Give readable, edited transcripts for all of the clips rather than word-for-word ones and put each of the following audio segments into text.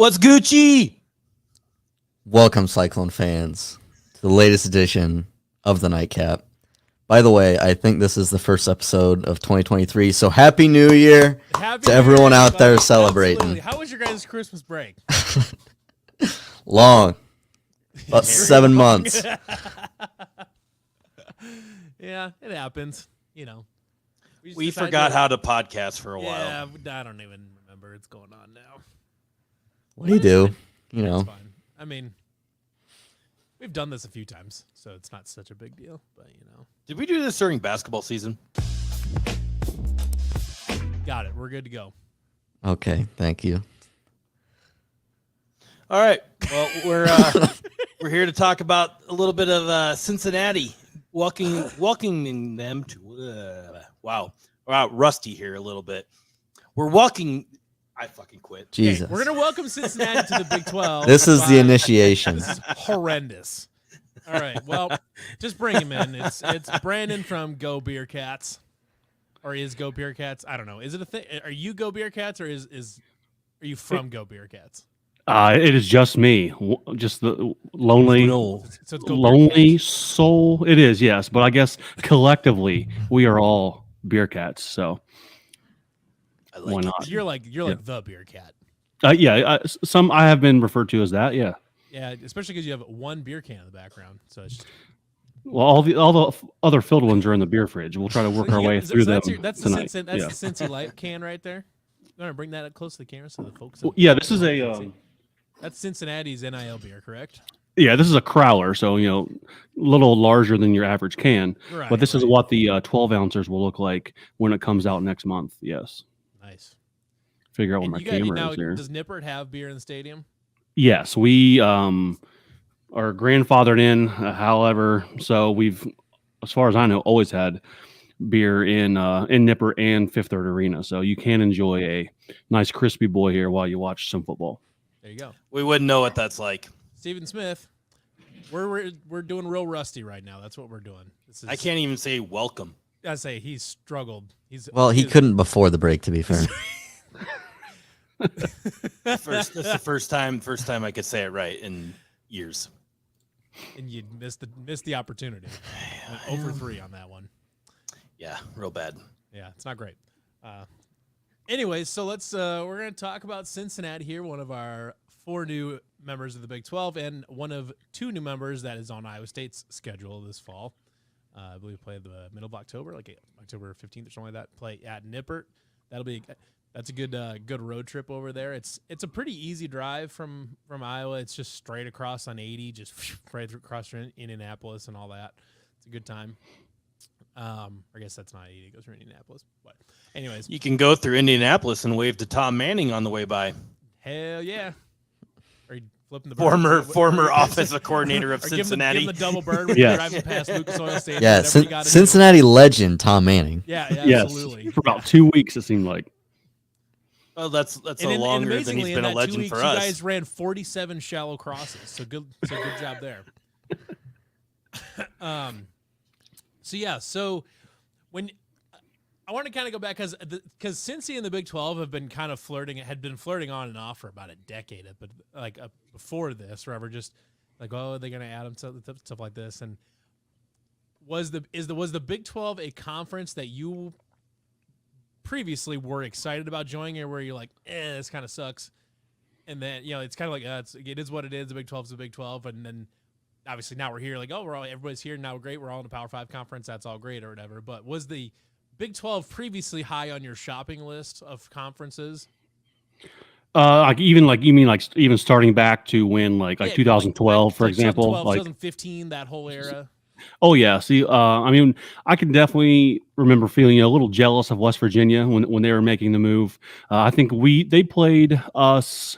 What's Gucci? Welcome, Cyclone fans, to the latest edition of the Nightcap. By the way, I think this is the first episode of 2023, so Happy New Year to everyone out there celebrating. Absolutely. How was your guys' Christmas break? Long. About 7 months. Yeah, it happens. You know. We forgot how to podcast for a while. Yeah, I don't even remember. It's going on now. What do you do? You know. It's fine. I mean, we've done this a few times, so it's not such a big deal, but you know. Did we do this during basketball season? Got it. We're good to go. Okay, thank you. All right. Well, we're here to talk about a little bit of Cincinnati, welcoming them to. Wow, rusty here a little bit. We're walking. I fucking quit. Jesus. Okay, we're gonna welcome Cincinnati to the Big 12. This is the initiation. This is horrendous. All right. Well, just bring him in. It's Brandon from GoBeercats, or is GoBeercats? I don't know. Is it a thing? Are you GoBeercats, or are you from GoBeercats? It is just me, just the lonely, So it's lonely soul. It is, yes, but I guess collectively we are all beer cats. So why not? You're like the beer cat. Some I have been referred to as that. Yeah. Yeah, especially because you have one beer can in the background. So it's just... Well, all the other filled ones are in the beer fridge. We'll try to work our way through them that's tonight. the Cincy Light can right there. You want to bring that up close to the camera so the folks. Well, yeah, this is a. That's Cincinnati's NIL beer, correct? Yeah, this is a crowler, so a little larger than your average can. Right, but this is what the 12 ounces will look like when it comes out next month. Yes. Nice. Figure out what my camera is there. Does Nippert have beer in the stadium? Yes, we are grandfathered in. However, so we've, as far as I know, always had beer in Nippert and Fifth Third Arena. So you can enjoy a nice crispy boy here while you watch some football. There you go. We wouldn't know what that's like. Stephen Smith, we're doing real rusty right now. That's what we're doing. I can't even say welcome. I say he's struggled. He couldn't before the break, to be fair. That's the first time I could say it right in years. And you missed the opportunity. 0-for-3 on that one. Yeah, real bad. Yeah, it's not great. Anyways, so we're going to talk about Cincinnati here, one of our 4 new members of the Big 12 and one of 2 new members that is on Iowa State's schedule this fall. I believe play the middle of October, like October 15th or something like that. Play at Nippert. That's a good road trip over there. It's a pretty easy drive from Iowa. It's just straight across on 80, just right across Indianapolis and all that. It's a good time. I guess that's not 80. It goes through Indianapolis. But anyways. You can go through Indianapolis and wave to Tom Manning on the way by. Hell yeah. Are you flipping the bird? Former offensive coordinator of Cincinnati. Give him the double bird when you're driving past Lucas Oil Stadium. Yeah, Cincinnati legend Tom Manning. Yeah, absolutely. Yes, for about 2 weeks it seemed like. Oh, that's longer than he's been a legend for us. You guys ran 47 shallow crosses, so good job there. So when I want to kind of go back because Cincy and the Big 12 had been flirting on and off for about a decade, but before this, where we're just like, oh, they're gonna add them stuff like this. And was the Big 12 a conference that you previously were excited about joining, or where you're like, this kind of sucks, and then it's kind of like it is what it is. The Big 12 is the Big 12, and then obviously now we're here, like, oh, everybody's here now, great, we're all in a Power 5 conference, that's all great or whatever. But was the Big 12 previously high on your shopping list of conferences? Even starting back to when 2012, for example, 2015, that whole era. Oh yeah. See, I can definitely remember feeling a little jealous of West Virginia when they were making the move. I think they played us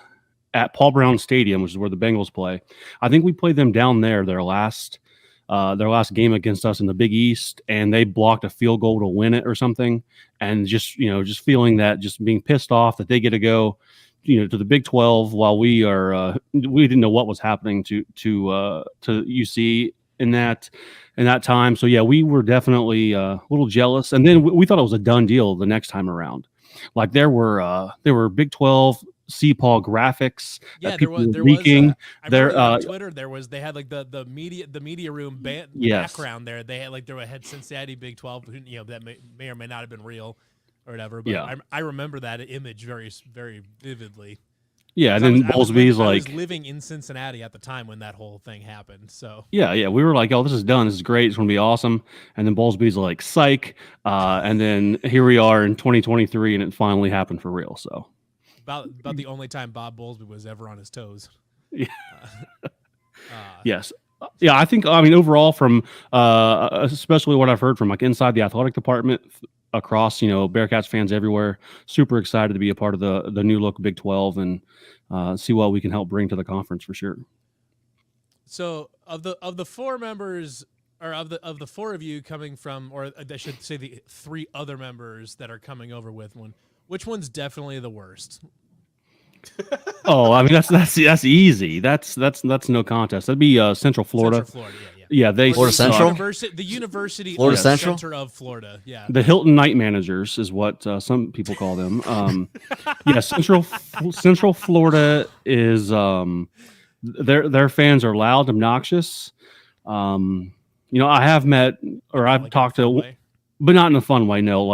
at Paul Brown Stadium, which is where the Bengals play. I think we played them down there their last game against us in the Big East, and they blocked a field goal to win it or something. And just feeling that, just being pissed off that they get to go, to the Big 12 while we didn't know what was happening to UC in that time. So yeah, we were definitely a little jealous, and then we thought it was a done deal the next time around. Like there were Big 12 CPAW graphics. Yeah, that there people was were leaking. I There, remember on Twitter they had like the media room Yes. background there. They had had Cincinnati Big 12, that may or may not have been real or whatever. But Yeah. I remember that image very vividly. Yeah, and 'Cause then Bowlesby's I like, was living in Cincinnati at the time when that whole thing happened. So yeah, we were like, oh, this is done. This is great. It's going to be awesome. And then Bowlesby's like, psych. And then here we are in 2023, and it finally happened for real. So about the only time Bob Bowlesby was ever on his toes. Yeah. Yes. Yeah, I think, overall from especially what I've heard from like inside the athletic department across, Bearcats fans everywhere, super excited to be a part of the new look Big 12 and see what we can help bring to the conference for sure. So of the four members, or of the four of you coming from, or I should say the three other members that are coming over with one, which one's definitely the worst? Oh, I mean that's easy. That's no contest. That'd be Central Florida. Central Florida, yeah. Yeah, they Florida Central? The University Florida of Central? Center of Florida. Yeah. The Hilton Night Managers is what some people call them. Yeah, Central Florida is their fans are loud, obnoxious. I have met or I've talked to, but not in a fun way. No,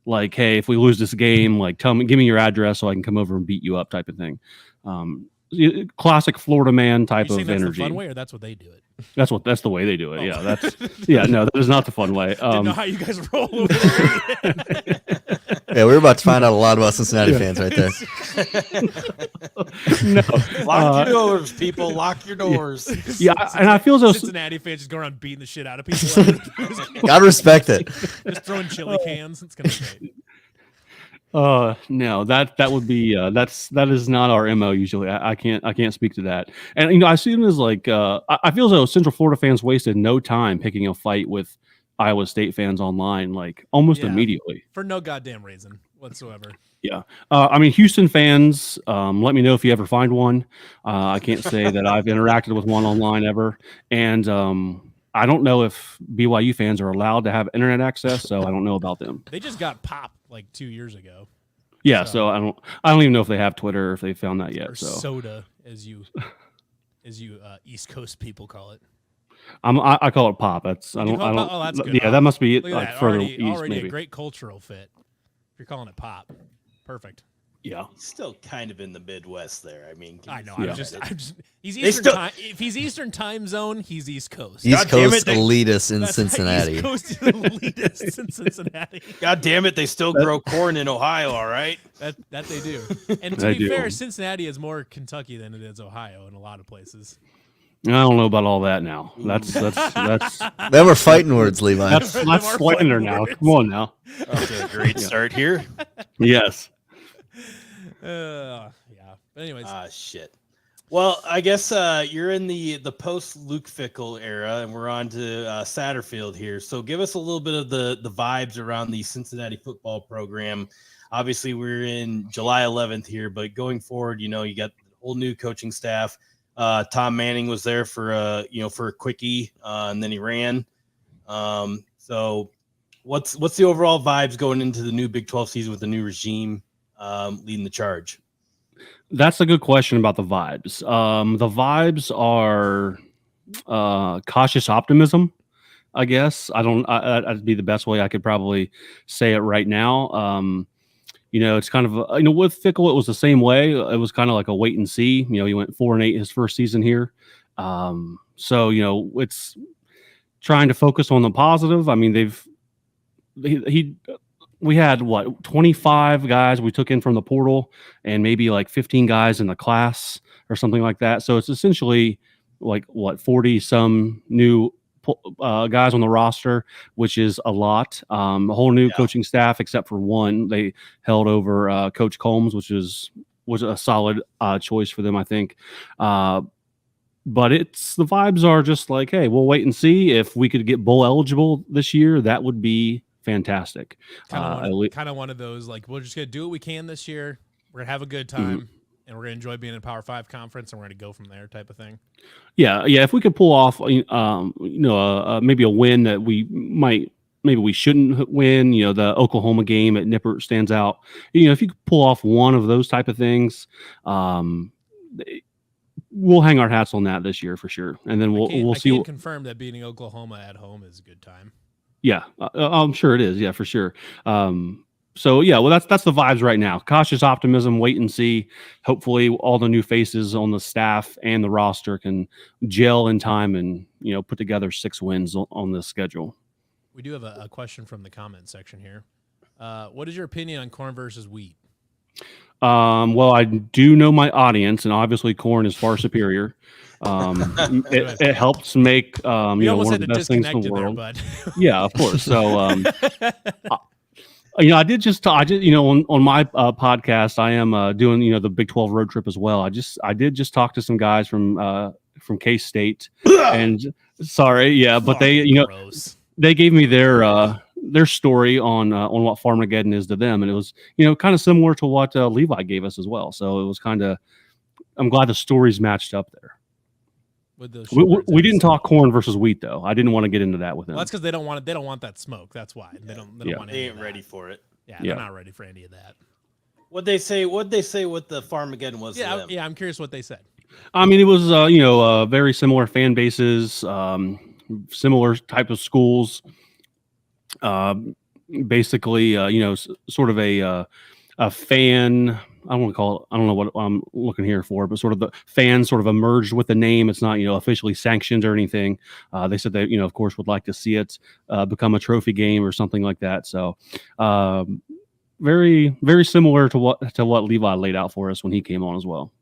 like, hey, if we lose this game, like give me your address so I can come over and beat you up, type of thing. Classic Florida man type of that's energy. The fun way, or that's what they do it. That's the way they do it. Yeah, no, that is not the fun way. Didn't know how you guys roll over there. Yeah, we're about to find out a lot about Cincinnati fans right there. No, Lock your doors, people. Lock your doors. Yeah, and I feel as though Cincinnati fans just go around beating the shit out of people. Gotta respect it. Just throwing chili cans. It's gonna be great. No, that would be that is not our MO usually. I can't speak to that. And I see them as like I feel as though Central Florida fans wasted no time picking a fight with Iowa State fans online, like almost immediately for no goddamn reason whatsoever. Yeah. Houston fans, let me know if you ever find one. I can't say that I've interacted with one online ever. And I don't know if BYU fans are allowed to have internet access, so I don't know about them. They just got popped like 2 years ago. Yeah, so I don't even know if they have Twitter or if they found that yet. Or so soda, as you East Coast people call it. I call it pop. That's I don't. Oh, that's good. Yeah, that must be Look at like that. further already east, maybe. A great cultural fit. If you're calling it pop, perfect. Yeah, Still kind of in the Midwest there. I mean, I know. Yeah. I'm just. He's Eastern time. If he's Eastern time zone, he's East Coast. East damn Coast it, elitists in That's Cincinnati. East Coast elitists in Cincinnati. God damn it, they still grow corn in Ohio. All right. That they do. And to They be do. fair, Cincinnati is more Kentucky than it is Ohio in a lot of places. I don't know about all that now. That's They were fighting words, Levi. that's slander now. Come on now. Okay, great start here. Yes. Yeah. But anyways, Shit. Well, I guess you're in the post Luke Fickle era, and we're on to Satterfield here. So give us a little bit of the vibes around the Cincinnati football program. Obviously, we're in July 11th here, but going forward, you got the whole new coaching staff. Tom Manning was there for a quickie, and then he ran. So what's the overall vibes going into the new Big 12 season with the new regime leading the charge? That's a good question about the vibes. The vibes are cautious optimism, I guess. That'd be the best way I could probably say it right now. It's kind of with Fickle, it was the same way. It was kind of like a wait and see. He went 4-8 his first season here. So it's trying to focus on the positive. I mean, we had 25 guys we took in from the portal and maybe like 15 guys in the class or something like that. So it's essentially like 40 some new guys on the roster, which is a lot. A whole new coaching staff except for one. They held over Coach Combs, which was a solid choice for them, I think. But the vibes are just like, hey, we'll wait and see if we could get bowl eligible this year. That would be fantastic. Kind of one of those, like, we're just gonna do what we can this year. We're gonna have a good time, and we're gonna enjoy being in a Power 5 conference, and we're gonna go from there, type of thing. Yeah. If we could pull off, maybe a win that we might maybe we shouldn't win. The Oklahoma game at Nippert stands out. If you could pull off one of those type of things, we'll hang our hats on that this year for sure. And then we'll see. I can confirm that beating Oklahoma at home is a good time. Yeah, I'm sure it is. Yeah, for sure. So yeah, well, that's the vibes right now. Cautious optimism, wait and see. Hopefully, all the new faces on the staff and the roster can gel in time and put together 6 wins on this schedule. We do have a question from the comment section here. What is your opinion on corn versus wheat? Well, I do know my audience, and obviously, corn is far superior. It helps make one of the best things in the world. There, yeah, of course. So. I did just on my podcast, I am doing the Big 12 road trip as well. I did just talk to some guys from K-State, and but they gave me their story on what Farmageddon is to them, and it was kind of similar to what Levi gave us as well. So it was I'm glad the stories matched up there. We didn't talk corn versus wheat though. I didn't want to get into that with them. Well, that's because they don't want it. They don't want that smoke. That's why they don't want. They ain't ready for it. Yeah, they're not ready for any of that. What'd they say what the Farmageddon was? Yeah, I'm curious what they said. I mean, it was very similar fan bases, similar type of schools. Basically, sort of a fan. I don't know what I'm looking here for, but sort of the fans sort of emerged with the name. It's not, officially sanctioned or anything. They said they, of course, would like to see it become a trophy game or something like that. So very, very similar to what Levi laid out for us when he came on as well.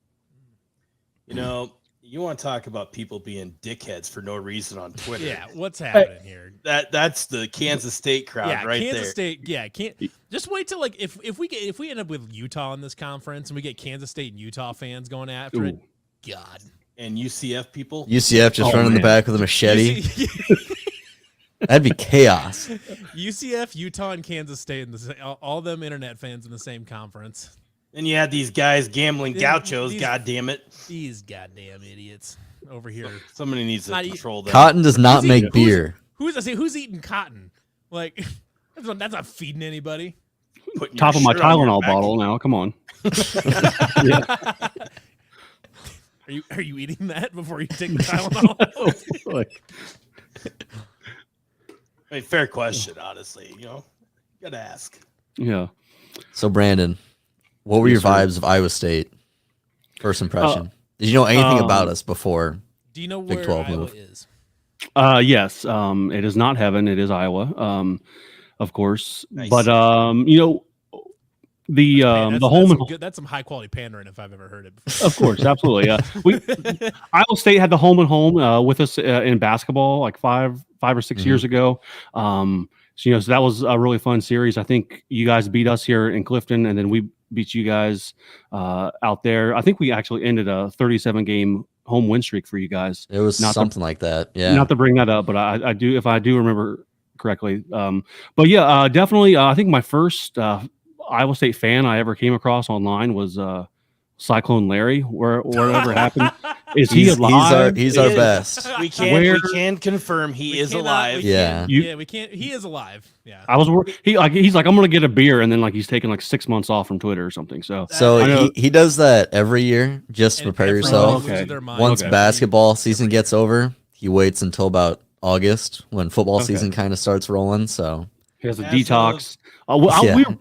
You want to talk about people being dickheads for no reason on Twitter. Yeah, what's happening here? That's the Kansas State crowd right there. Kansas State, can't just wait till if we end up with Utah in this conference and we get Kansas State and Utah fans going after it. God. And UCF people? UCF just running the back with a machete. That'd be chaos. UCF, Utah, and Kansas State and all them internet fans in the same conference. And you had these guys gambling gauchos, God damn it. These goddamn idiots over here. Somebody needs to control them. Cotton does not make beer. Who's eating cotton? Like, that's not feeding anybody. Top of my Tylenol bottle now. Come on. Are you eating that before you take the Tylenol? I mean, fair question, honestly. You gotta ask. Yeah. So, Brandon, what were your vibes of Iowa State? First impression. Did you know anything about us before? Do you know Big where 12 Iowa move? is? Yes. It is not heaven. It is Iowa. Of course. Nice. But the home. That's some high quality pandering if I've ever heard it before. Of course, absolutely. Iowa State had the home and home with us in basketball like 5 or 6 years ago. So that was a really fun series. I think you guys beat us here in Clifton, and then we beat you guys out there. I think we actually ended a 37-game home win streak for you guys. It was something like that. Yeah. Not to bring that up, but I do, if I do remember correctly. But yeah, definitely. I think my first Iowa State fan I ever came across online was Cyclone Larry. Wherever happened, he alive? He's our best. We can confirm he is alive. We can't. He is alive. Yeah. I was he's like, I'm gonna get a beer, and then he's taking like 6 months off from Twitter or something. So he does that every year just to prepare yourself. Once basketball season gets over, he waits until about August when football season kind of starts rolling. So he has a detox.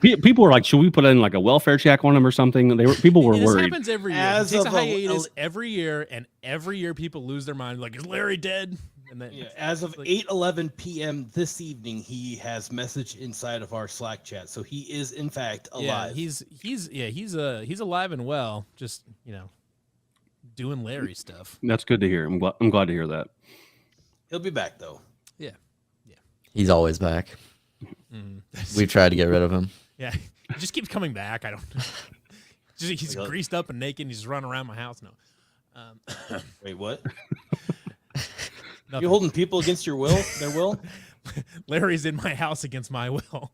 People were like, should we put in like a welfare check on him or something? People were worried. This happens every year. It takes a hiatus every year, and every year people lose their mind. Like, is Larry dead? And then as of 8:11 p.m. this evening, he has messaged inside of our Slack chat, so he is in fact alive. Yeah, he's alive and well. Just doing Larry stuff. That's good to hear. I'm glad to hear that. He'll be back though. Yeah. He's always back. We tried to get rid of him. Yeah, he just keeps coming back. I don't. He's greased up and naked. And he's running around my house. No. Wait, what? You holding people against their will? Larry's in my house against my will.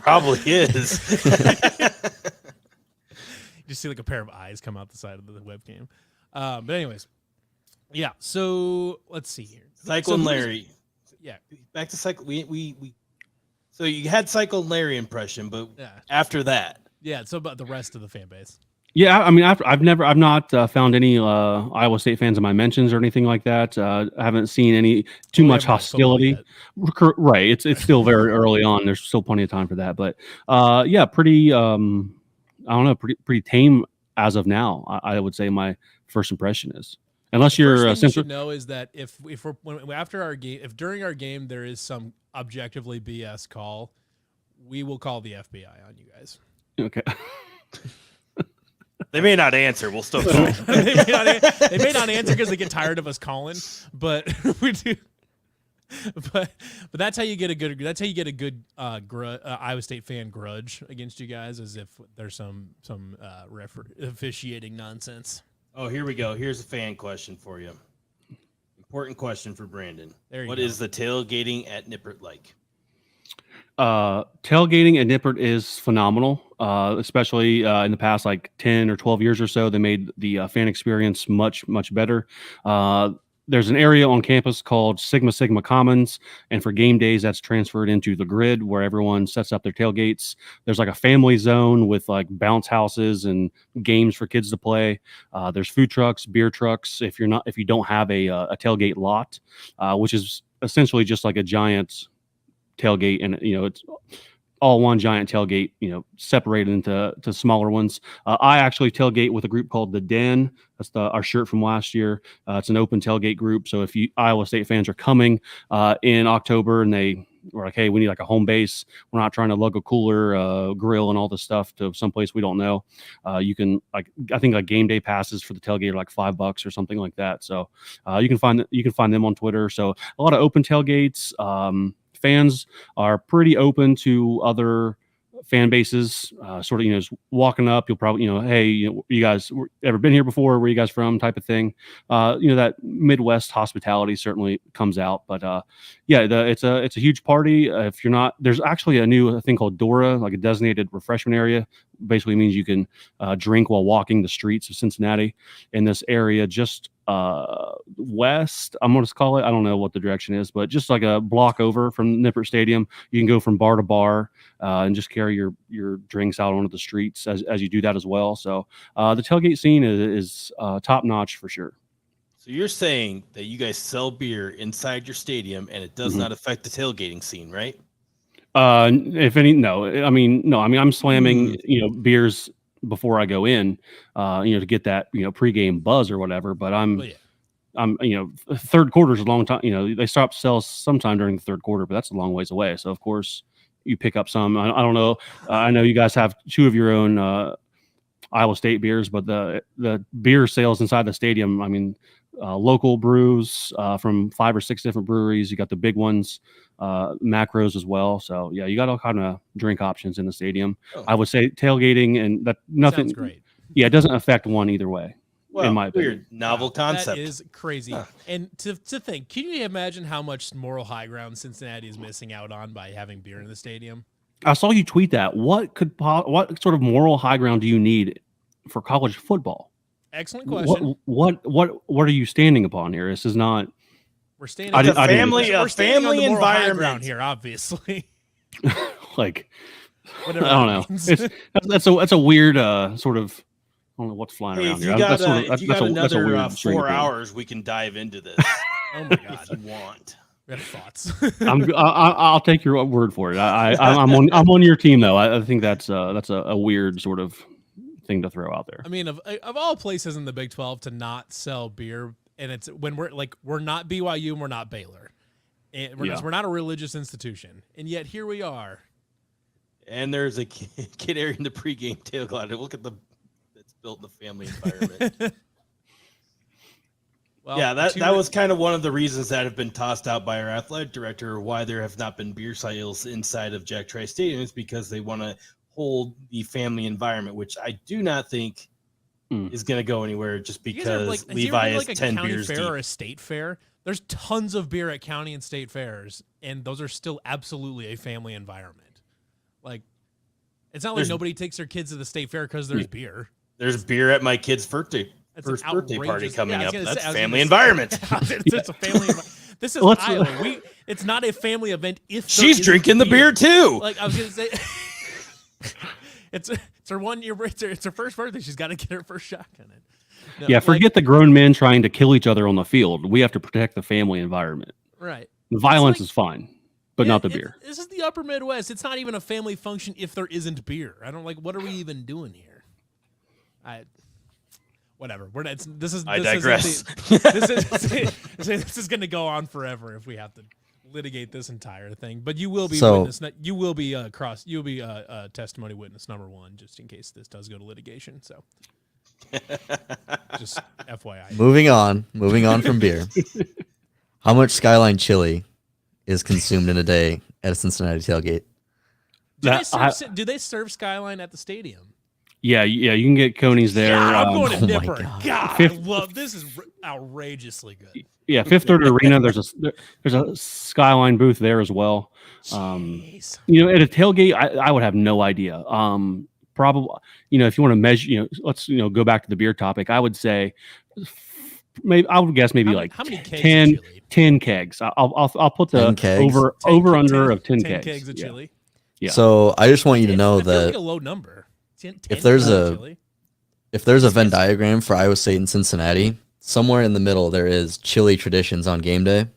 Probably is. You just see like a pair of eyes come out the side of the webcam. But anyways, yeah. So let's see here. Cyclone Larry. Yeah. Back to cycle. We. So you had Cycle Larry impression, but Yeah. after that, Yeah. So about the rest of the fan base. Yeah, I mean, I've not found any Iowa State fans in my mentions or anything like that. I haven't seen any too Well, we much haven't had football hostility. Right, it's still very early on. There's still plenty of time for that, but yeah, pretty. I don't know, pretty tame as of now. I would say my first impression is, unless you're First thing you should know is that if we're after our game, if during our game there is some objectively BS call, we will call the FBI on you guys. Okay. they may not answer. We'll still call. They may not answer because they get tired of us calling, but we do. But that's how you get a good Iowa State fan grudge against you guys, as if there's some officiating nonsense. Oh, here we go. Here's a fan question for you. Important question for Brandon. What is the tailgating at Nippert like? Tailgating at Nippert is phenomenal, especially in the past 10 or 12 years or so. They made the fan experience much better. There's an area on campus called Sigma Commons, and for game days, that's transferred into the grid where everyone sets up their tailgates. There's a family zone with bounce houses and games for kids to play. There's food trucks, beer trucks. If you don't have a tailgate lot, which is essentially just like a giant tailgate, and it's all one giant tailgate, separated into smaller ones. I actually tailgate with a group called The Den. That's our shirt from last year. It's an open tailgate group. So if Iowa State fans are coming in October and they were like, hey, we need a home base, we're not trying to lug a cooler, grill, and all this stuff to someplace we don't know. You can I think game day passes for the tailgate are $5 or something like that. So you can find them on Twitter. So a lot of open tailgates. Fans are pretty open to other fan bases, just walking up. You'll probably, hey, you guys ever been here before? Where you guys from? Type of thing. That Midwest hospitality certainly comes out. But yeah, it's a huge party. If you're not, there's actually a new thing called Dora, a designated refreshment area. Basically means you can drink while walking the streets of Cincinnati in this area just west, I'm going to call it. I don't know what the direction is, but just a block over from Nippert Stadium. You can go from bar to bar and just carry your drinks out onto the streets as you do that as well. So the tailgate scene is top notch for sure. So you're saying that you guys sell beer inside your stadium and it does not affect the tailgating scene, right? If any, no. I mean, I'm slamming beers before I go in, to get that pregame buzz or whatever. But I'm third quarter is a long time. They stop sales sometime during the third quarter, but that's a long ways away. So of course you pick up some. I don't know. I know you guys have two of your own Iowa State beers, but the beer sales inside the stadium, I mean, local brews from 5 or 6 different breweries. You got the big ones, macros as well. So yeah, you got all kind of drink options in the stadium. I would say tailgating and that nothing. Sounds great. Yeah, it doesn't affect one either way. Well, in my opinion. weird novel concept. That is crazy. Huh. And to think, can you imagine how much moral high ground Cincinnati is missing out on by having beer in the stadium? I saw you tweet that. What sort of moral high ground do you need for college football? Excellent question. What are you standing upon here? This is not. We're standing. We're family environment here, obviously. Whatever. I don't know. That's a weird sort of. I don't know what's flying around here. If you got another 4 hours, we can dive into this. Oh my god! If you want. We have thoughts. I'll take your word for it. I'm on your team though. I think that's a weird sort of thing to throw out there. I mean, of all places in the Big 12 to not sell beer, and it's when we're not BYU and we're not Baylor, and we're not a religious institution, and yet here we are. And there's a kid area in the pregame tail glider. Look at it's built in the family environment. Well, yeah, that was kind of one of the reasons that have been tossed out by our athletic director why there have not been beer sales inside of Jack Trice Stadium is because they want to hold the family environment, which I do not think is going to go anywhere just because Levi is 10 beers deep. Or a state fair, there's tons of beer at county and state fairs, and those are still absolutely a family environment. It's not like nobody takes their kids to the state fair because there's beer. There's beer at my kid's first birthday party coming up. That's family environment. It's a family environment. This is Let's- Iowa. It's not a family event. If there She's isn't drinking the beer too. Like I was gonna say, it's her 1 year. It's her first birthday. She's got to get her first shotgun in. No, Yeah, like- forget the grown men trying to kill each other on the field. We have to protect the family environment. Right. The violence like- is fine, but not the beer. This is the upper Midwest. It's not even a family function if there isn't beer. I don't like. What are we even doing here? Whatever. I digress. This is going to go on forever if we have to litigate this entire thing. But you will be testimony witness number 1, just in case this does go to litigation. So, just FYI. Moving on from beer. How much Skyline chili is consumed in a day at a Cincinnati tailgate? Do they serve Skyline at the stadium? Yeah, you can get Coney's there. God, I'm going to oh my Nipper. God. God, I love this. Is outrageously good. Yeah, Fifth Third Arena. There's a Skyline booth there as well. Jeez. At a tailgate, I would have no idea. Probably, if you want to measure, let's go back to the beer topic. I would say, I would guess maybe how many kegs 10, of chili? 10 kegs. I'll put the 10 kegs? over under of 10 10 kegs. kegs of Yeah. chili. Yeah. So I just want you to know I feel like that a low number. 10 if there's kegs of a- chili. if there's a Venn diagram for Iowa State and Cincinnati, somewhere in the middle there is chili traditions on game day.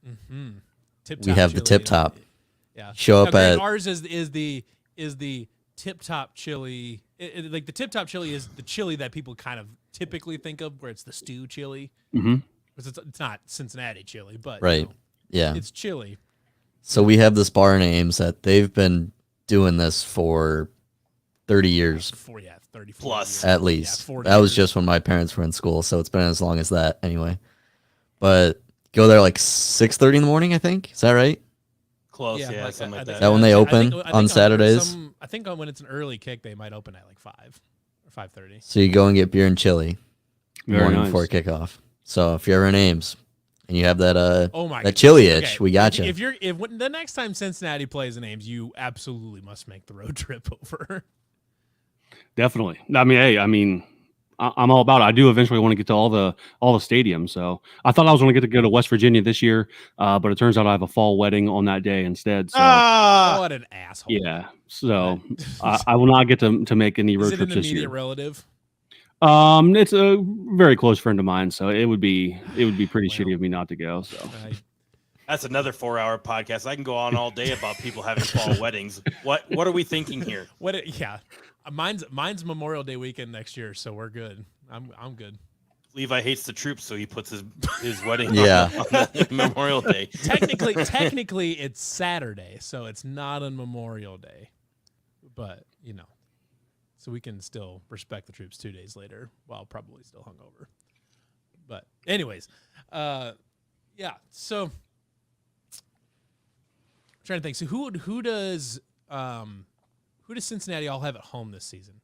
Mhm. Tip We top have the chili tip and- top. Yeah. Show Now, up granted, at ours is the tip top chili. Like the tip top chili is the chili that people kind of typically think of, where it's the stew chili. Mhm. It's not Cincinnati chili, but right. Yeah. it's chili. So we have this bar in Ames that they've been doing this for 30 years 30 Plus. years. at least. 40 That was years. just when my parents were in school, so it's been as long as that anyway. But go there like 6:30 in the morning, I think. Is that right? Close, yeah, like something like Is that. that when they open I on Saturdays? I think when it's an early kick, they might open at like 5 or 5:30. So you go and get beer and chili Very morning nice. before kickoff. So if you're ever in Ames and you have that Oh my! that goodness. chili itch, Okay, we got you. If the next time Cincinnati plays in Ames, you absolutely must make the road trip over. Definitely. I'm all about it. I do eventually want to get to all the stadiums. So I thought I was going to go to West Virginia this year, but it turns out I have a fall wedding on that day instead. So What an asshole! yeah, so I will not get to make any road Is it an trips this immediate year. relative? It's a very close friend of mine, so it would be pretty Well. shitty of me not to go. So That's another 4-hour podcast. I can go on all day about people having fall weddings. What are we thinking here? Yeah, mine's Memorial Day weekend next year, so we're good. I'm good. Levi hates the troops, so he puts his wedding Yeah. on Memorial Day. Technically, it's Saturday, so it's not on Memorial Day, but so we can still respect the troops 2 days later while probably still hungover. But anyways, yeah. So I'm trying to think. So who does Cincinnati all have at home this season?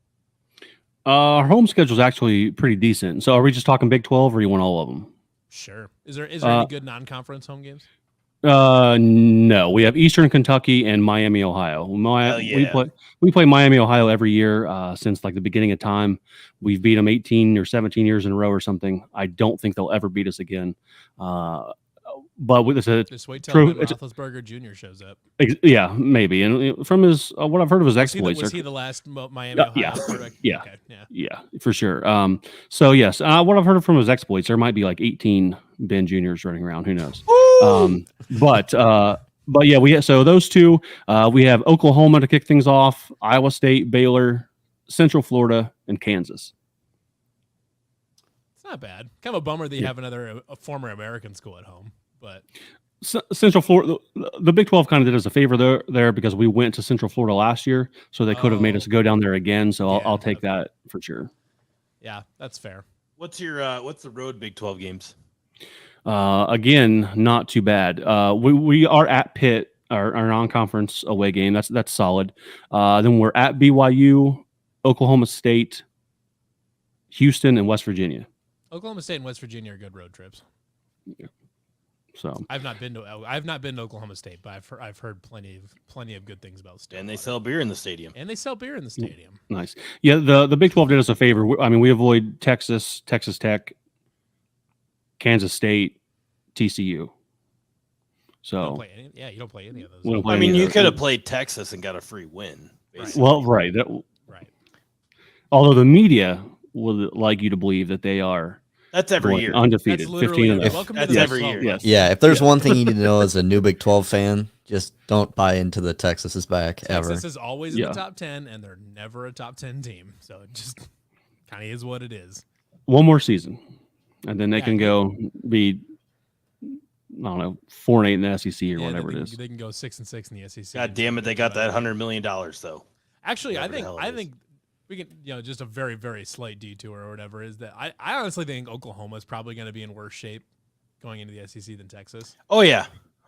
our home schedule is actually pretty decent. So are we just talking Big 12, or you want all of them? Sure. Is there any good non-conference home games? No, we have Eastern Kentucky and Miami, Ohio. Hell yeah. We play Miami, Ohio every year since like the beginning of time. We've beat them 18 or 17 years in a row or something. I don't think they'll ever beat us again. But with this, Just wait till true. Ben Roethlisberger Jr. shows up. Yeah, maybe. And from his what I've heard of his exploits, Was he the last Miami Yeah, Ohio yeah, quarterback? yeah. Okay, yeah. yeah, for sure. So yes, what I've heard from his exploits, there might be like 18 Ben Juniors running around. Who knows? But yeah, so those two. We have Oklahoma to kick things off, Iowa State, Baylor, Central Florida, and Kansas. It's not bad. Kind of a bummer that you have a former American school at home, but Central Florida, the Big 12 kind of did us a favor there because we went to Central Florida last year, so they could have made us go down there again. So Yeah, I'll take that's that for sure. yeah, that's fair. What's the road Big 12 games? Again, not too bad. We are at Pitt, our non-conference away game. That's solid. Then we're at BYU, Oklahoma State, Houston, and West Virginia. Oklahoma State and West Virginia are good road trips. So I've not been to Oklahoma State, but I've heard plenty of good things about State. And they sell beer in the stadium. And they sell beer in the stadium. nice. Yeah, the Big 12 did us a favor. We avoid Texas Tech, Kansas State, TCU. So you don't play any of those. we don't play I any mean, of you those. could have played Texas and got a free win. Basically. Well, right. Right. Although the media would like you to believe that they are That's every going year. undefeated, That's literally 15 and it. 0. Welcome to That's the every Big year. 12. Yes. Yeah, if there's Yeah. one thing you need to know as a new Big 12 fan, just don't buy into the Texas is back ever. Texas is always in Yeah. the top 10, and they're never a top 10 team. So it just kind of is what it is. One more season, and then they Yeah, can go be, I don't know, 4-8 in the SEC or whatever it is. They can go 6-6 in the SEC. God damn it, they got that $100 million though. Actually, Whatever the hell it I is. think we can, just a very, very slight detour or whatever is that I honestly think Oklahoma is probably going to be in worse shape going into the SEC than Texas. Oh yeah,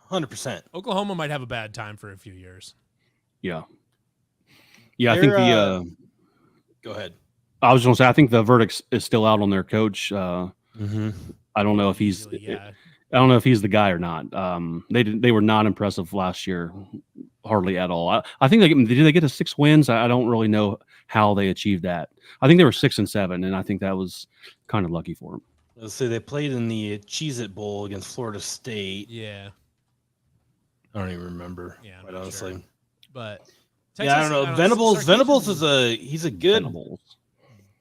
100%. Oklahoma might have a bad time for a few years. Yeah. Yeah, I think They're, Go ahead. I was going to say, I think the verdict is still out on their coach. Mm-hmm. I don't know if he's, Easily, yeah. I don't know if he's the guy or not. They were not impressive last year, hardly at all. I think did they get to 6 wins? I don't really know how they achieved that. I think they were 6-7, and I think that was kind of lucky for them. Let's say they played in the Cheez-It Bowl against Florida State. Yeah. I don't even remember. Yeah, I'm quite not honestly. sure. But Yeah, I don't know. Venables he's a good Venables.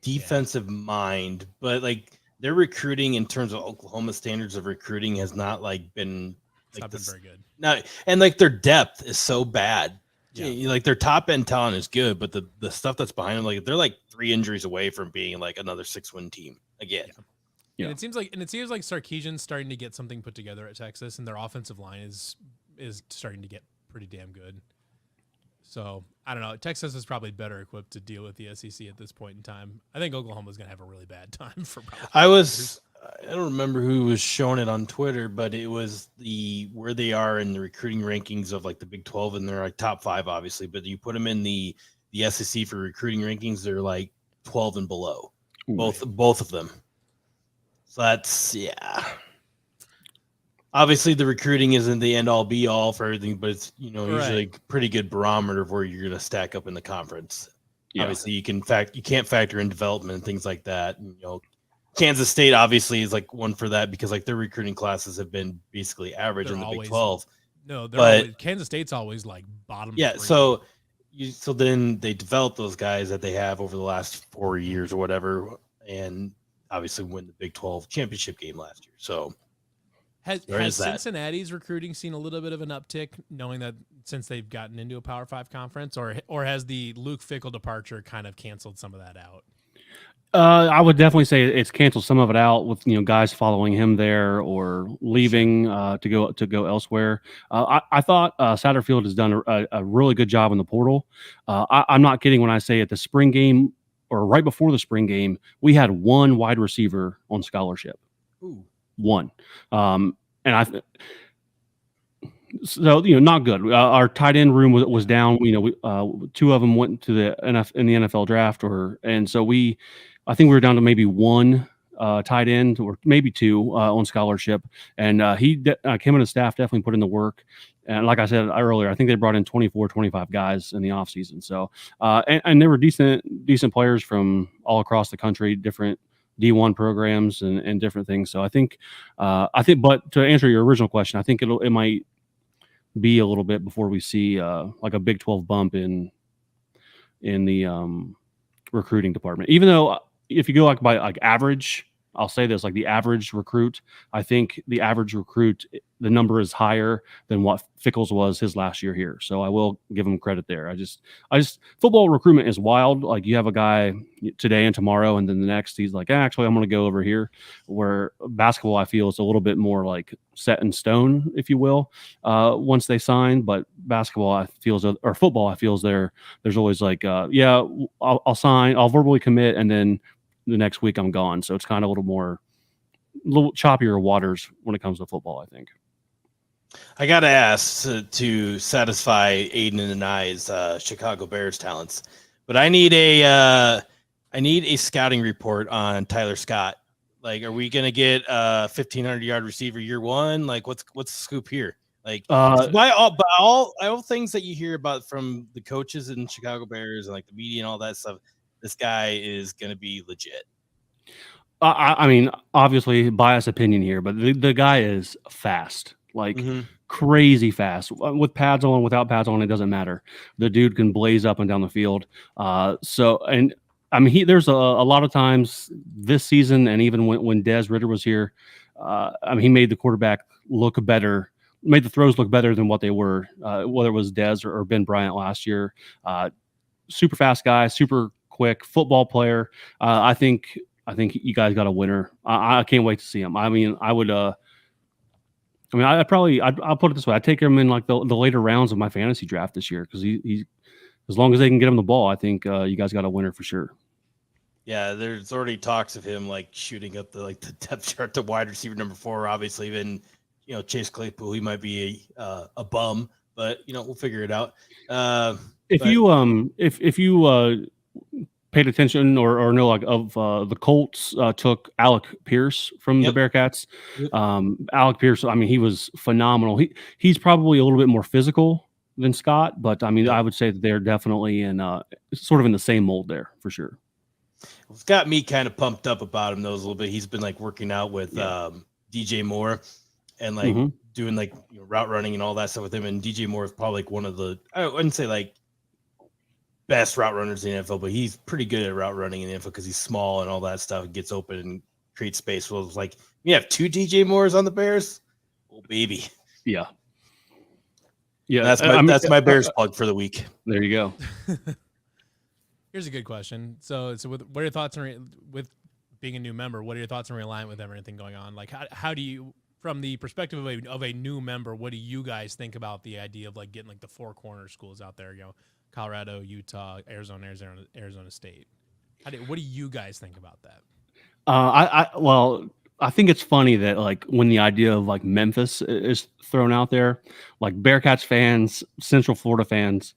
defensive mind, but like their recruiting in terms of Oklahoma standards of recruiting has not like been it's like not been this. very good. No, and like their depth is so bad. Yeah. Like their top end talent is good, but the stuff that's behind them, like they're like 3 injuries away from being like another 6-win team again. Yeah. And it seems like Sarkisian's starting to get something put together at Texas, and their offensive line is starting to get pretty damn good. So I don't know. Texas is probably better equipped to deal with the SEC at this point in time. I think Oklahoma's going to have a really bad time for probably. I don't remember who was showing it on Twitter, but it was where they are in the recruiting rankings of like the Big 12, and they're like top 5, obviously. But you put them in the SEC for recruiting rankings, they're like 12 and below, both of them. So that's obviously the recruiting isn't the end all be all for everything, but it's usually a pretty good barometer of where you're going to stack up in the conference. Yeah. Obviously, you can't factor in development and things like that. And, Kansas State obviously is like one for that because like their recruiting classes have been basically average in the Big 12. No, Kansas State's always like bottom. Yeah, 3. so then they develop those guys that they have over the last 4 years or whatever, and obviously win the Big 12 championship game last year. So has Cincinnati's recruiting seen a little bit of an uptick, knowing that since they've gotten into a Power 5 conference, or has the Luke Fickell departure kind of canceled some of that out? I would definitely say it's canceled some of it out with guys following him there or leaving to go elsewhere. I thought Satterfield has done a really good job in the portal. I'm not kidding when I say at the spring game or right before the spring game, we had 1 wide receiver on scholarship. Ooh. 1, and so not good. Our tight end room was down. 2 of them went to the NFL draft, and so I think we were down to maybe 1 tight end or maybe 2 on scholarship, and Kim and his staff definitely put in the work. And like I said earlier, I think they brought in 24, 25 guys in the offseason. So and they were decent players from all across the country, different D1 programs and different things. So I think, but to answer your original question, I think it might be a little bit before we see like a Big 12 bump in the recruiting department. Even though if you go by average, I'll say this, like the average recruit, I think the average recruit, the number is higher than what Fickell's was his last year here. So I will give him credit there. I just football recruitment is wild. Like you have a guy today and tomorrow, and then the next he's like, actually, I'm going to go over here. Where basketball, I feel, is a little bit more like set in stone, if you will, once they sign. But basketball, or football, I feel there's always like, I'll sign, I'll verbally commit, and then the next week I'm gone. So it's kind of a little choppier waters when it comes to football, I think. I got to ask to satisfy Aiden and I's Chicago Bears talents, but I need a scouting report on Tyler Scott. Like, are we going to get a 1,500-yard receiver year 1? Like, what's the scoop here? Like, by all things that you hear about from the coaches in Chicago Bears and like the media and all that stuff, this guy is going to be legit. I mean, obviously biased opinion here, but the guy is fast, like crazy fast with pads on, without pads on. It doesn't matter. The dude can blaze up and down the field. And I mean, there's a lot of times this season, and even when Des Ridder was here, I mean, he made the quarterback look better, made the throws look better than what they were, whether it was Des or Ben Bryant last year. Super fast guy, super quick football player. I think you guys got a winner. I can't wait to see him. I mean, I'll put it this way. I'd take him in like the later rounds of my fantasy draft this year because he as long as they can get him the ball, I think you guys got a winner for sure. Yeah, there's already talks of him like shooting up the depth chart to wide receiver number 4. Obviously, even Chase Claypool, he might be a bum, but we'll figure it out. If you paid attention or know the Colts took Alec Pierce from the Bearcats. Alec Pierce, I mean, he was phenomenal. He's probably a little bit more physical than Scott, but I mean, I would say that they're definitely in sort of in the same mold there for sure. It's got me kind of pumped up about him though a little bit. He's been like working out with DJ Moore and like doing like route running and all that stuff with him. And DJ Moore is probably like one of the, I wouldn't say like best route runners in the NFL, but he's pretty good at route running in the NFL because he's small and all that stuff. It gets open and creates space. Well, it's like you have 2 DJ Moores on the Bears. Oh baby. Yeah. That's my Bears plug for the week. There you go. Here's a good question. So what are your thoughts with being a new member? What are your thoughts on realignment with everything going on? Like, how do you, from the perspective of a new member, what do you guys think about the idea of like getting like the 4 corner schools out there? Colorado, Utah, Arizona State. What do you guys think about that? I think it's funny that like when the idea of like Memphis is thrown out there, like Bearcats fans, Central Florida fans,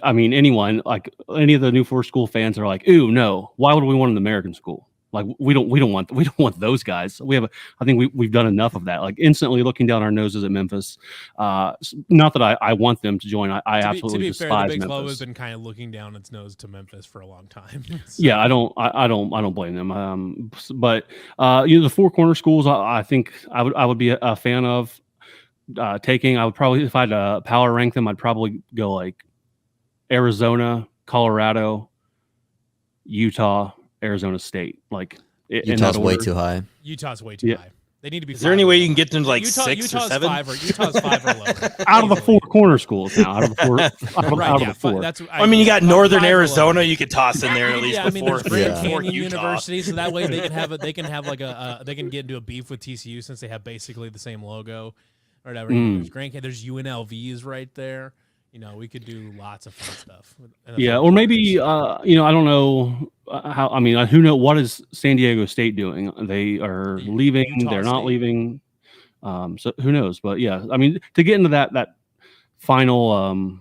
I mean, anyone, like any of the new 4 school fans are like, ooh, no, why would we want an American school? Like we don't want those guys. I think we've done enough of that. Like instantly looking down our noses at Memphis. Not that I want them to join. I absolutely despise Memphis. The Big 12 has been kind of looking down its nose to Memphis for a long time. So. Yeah, I don't blame them. But the 4 corner schools, I think I would be a fan of taking. I would probably, if I had to power rank them, I'd probably go like Arizona, Colorado, Utah, Arizona State. Like Utah's way too high. Utah's way too high. They need to be. Is there any way you can get them to like Utah, 6 or 7? Utah's 5 or lower. Out of the 4 corner schools now. Out of the 4. I mean, you got Northern Arizona. You could toss in there at least. I mean, there's Grand Canyon University, so that way they can have like they can get into a beef with TCU since they have basically the same logo or whatever. There's UNLVs right there. We could do lots of fun stuff. Yeah, or maybe I don't know how. I mean, who knows what is San Diego State doing? They are leaving. Utah They're not State. Leaving. So who knows? But yeah, I mean, to get into that final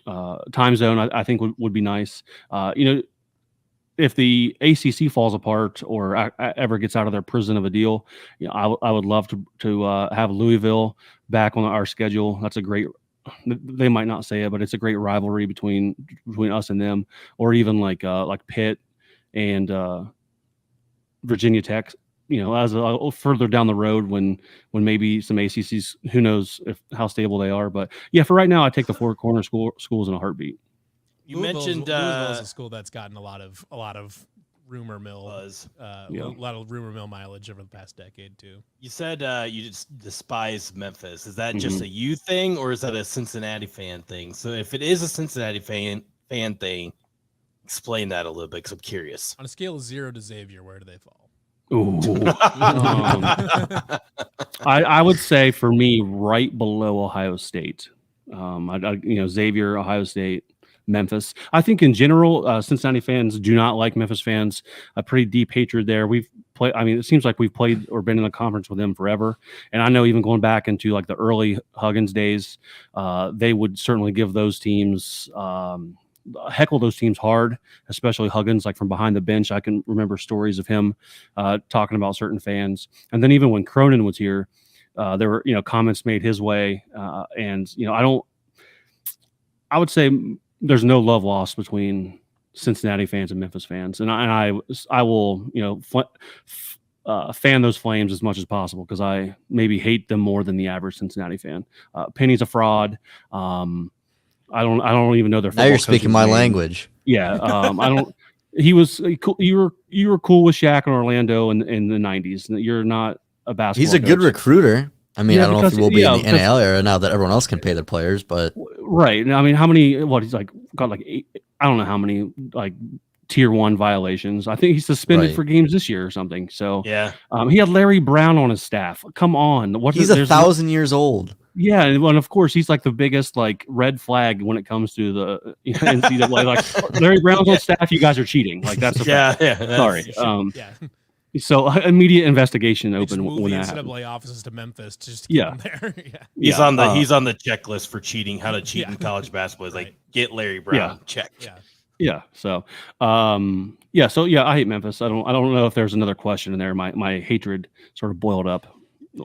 time zone, I think would be nice. If the ACC falls apart or ever gets out of their prison of a deal, I would love to have Louisville back on our schedule. That's a great. They might not say it, but it's a great rivalry between us and them, or even like Pitt and Virginia Tech. As further down the road when maybe some ACCs, who knows how stable they are. But yeah, for right now, I take the 4 corner schools in a heartbeat. You mentioned Louisville's a school that's gotten a lot of rumor mill a lot of rumor mill mileage over the past decade too. You said you just despise Memphis. Is that just a you thing, or is that a Cincinnati fan thing? So if it is a Cincinnati fan thing, explain that a little bit because I'm curious. On a scale of 0 to Xavier, where do they fall? Ooh. I would say for me, right below Ohio State. Xavier, Ohio State, Memphis. I think in general, Cincinnati fans do not like Memphis fans. A pretty deep hatred there. We've played. I mean, it seems like we've played or been in a conference with them forever. And I know even going back into like the early Huggins days, they would certainly give those teams, heckle those teams hard, especially Huggins, like from behind the bench. I can remember stories of him talking about certain fans. And then even when Cronin was here, there were comments made his way, and I would say there's no love lost between Cincinnati fans and Memphis fans, and I will fan those Flames as much as possible because I maybe hate them more than the average Cincinnati fan. Penny's a fraud. I don't even know their. Now you're football speaking coach's my name. language. Yeah, I don't. He was cool. You were cool with Shaq in Orlando in the '90s. You're not a basketball. He's a good coach. recruiter. I mean, Yeah, I don't know if because- he will be yeah, in the because- NIL era now that everyone else can pay their players, but Right. I mean, how many? What he's like got like 8, I don't know how many like tier 1 violations. I think he's suspended Right. for games this year or something. So Yeah. he had Larry Brown on his staff. Come on, he's 1,000 years old. Yeah, and of course he's like the biggest like red flag when it comes to the NCAA. Like Larry Brown's on staff, you guys are cheating. Like that's a fact. Yeah. Sorry. Yeah. So immediate investigation They just open move when the that happened. NCAA offices to Memphis to just keep them there. Yeah. He's Yeah, on the checklist for cheating. How to cheat Yeah. in college basketball is like Right. get Larry Brown Yeah. checked. Yeah. Yeah. So, I hate Memphis. I don't know if there's another question in there. My hatred sort of boiled up.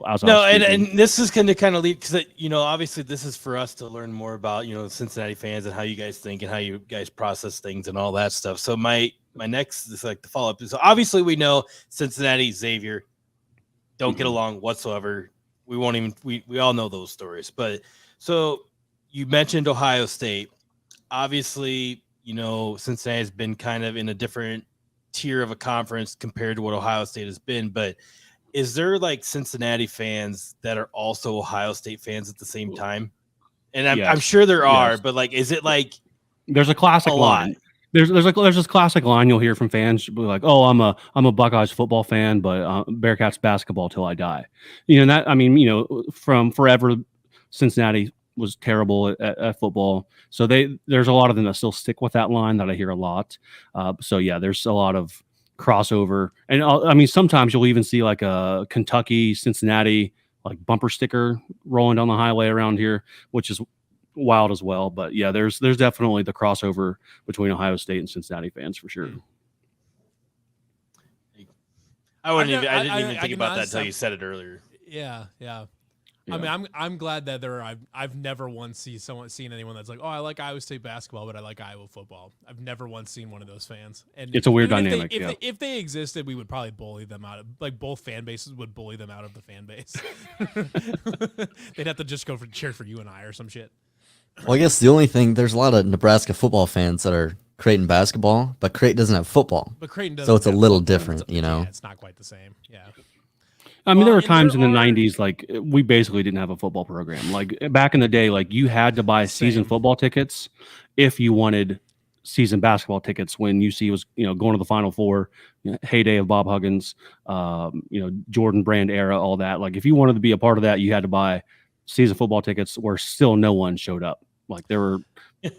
As I No, was and speaking. this is going to kind of lead because obviously this is for us to learn more about Cincinnati fans and how you guys think and how you guys process things and all that stuff. So my next is like the follow up is obviously we know Cincinnati, Xavier don't get along whatsoever. We won't even we all know those stories. But so you mentioned Ohio State. Obviously, Cincinnati has been kind of in a different tier of a conference compared to what Ohio State has been, but is there like Cincinnati fans that are also Ohio State fans at the same time? And I'm Yes. sure there are, Yes. but like, is it like There's a classic a lot? line. There's this classic line you'll hear from fans be like, "Oh, I'm a Buckeyes football fan, but Bearcats basketball till I die." From forever, Cincinnati was terrible at football. So there's a lot of them that still stick with that line that I hear a lot. So yeah, there's a lot of crossover, and sometimes you'll even see like a Kentucky, Cincinnati like bumper sticker rolling down the highway around here, which is wild as well. But yeah, there's definitely the crossover between Ohio State and Cincinnati fans for sure. I didn't I even can think about that honestly- until you said it earlier. Yeah. Yeah. I mean, I'm glad that I've never once seen anyone that's like, oh, I like Iowa State basketball, but I like Iowa football. I've never once seen one of those fans. And It's a weird even dynamic. If they existed, we would probably bully them out. Like both fan bases would bully them out of the fan base. They'd have to just go for cheer for you and I or some shit. Well, I guess the only thing, there's a lot of Nebraska football fans that are Creighton basketball, but Creighton doesn't have football. But Creighton doesn't. So it's a have little football. different, Yeah, it's not quite the same. Yeah. I mean, Well, there were and times there in the are- '90s, like we basically didn't have a football program. Like back in the day, like you had to buy season Same. football tickets if you wanted season basketball tickets. When UC was, going to the Final Four, heyday of Bob Huggins, Jordan Brand era, all that. Like if you wanted to be a part of that, you had to buy season football tickets. Where still no one showed up. Like there were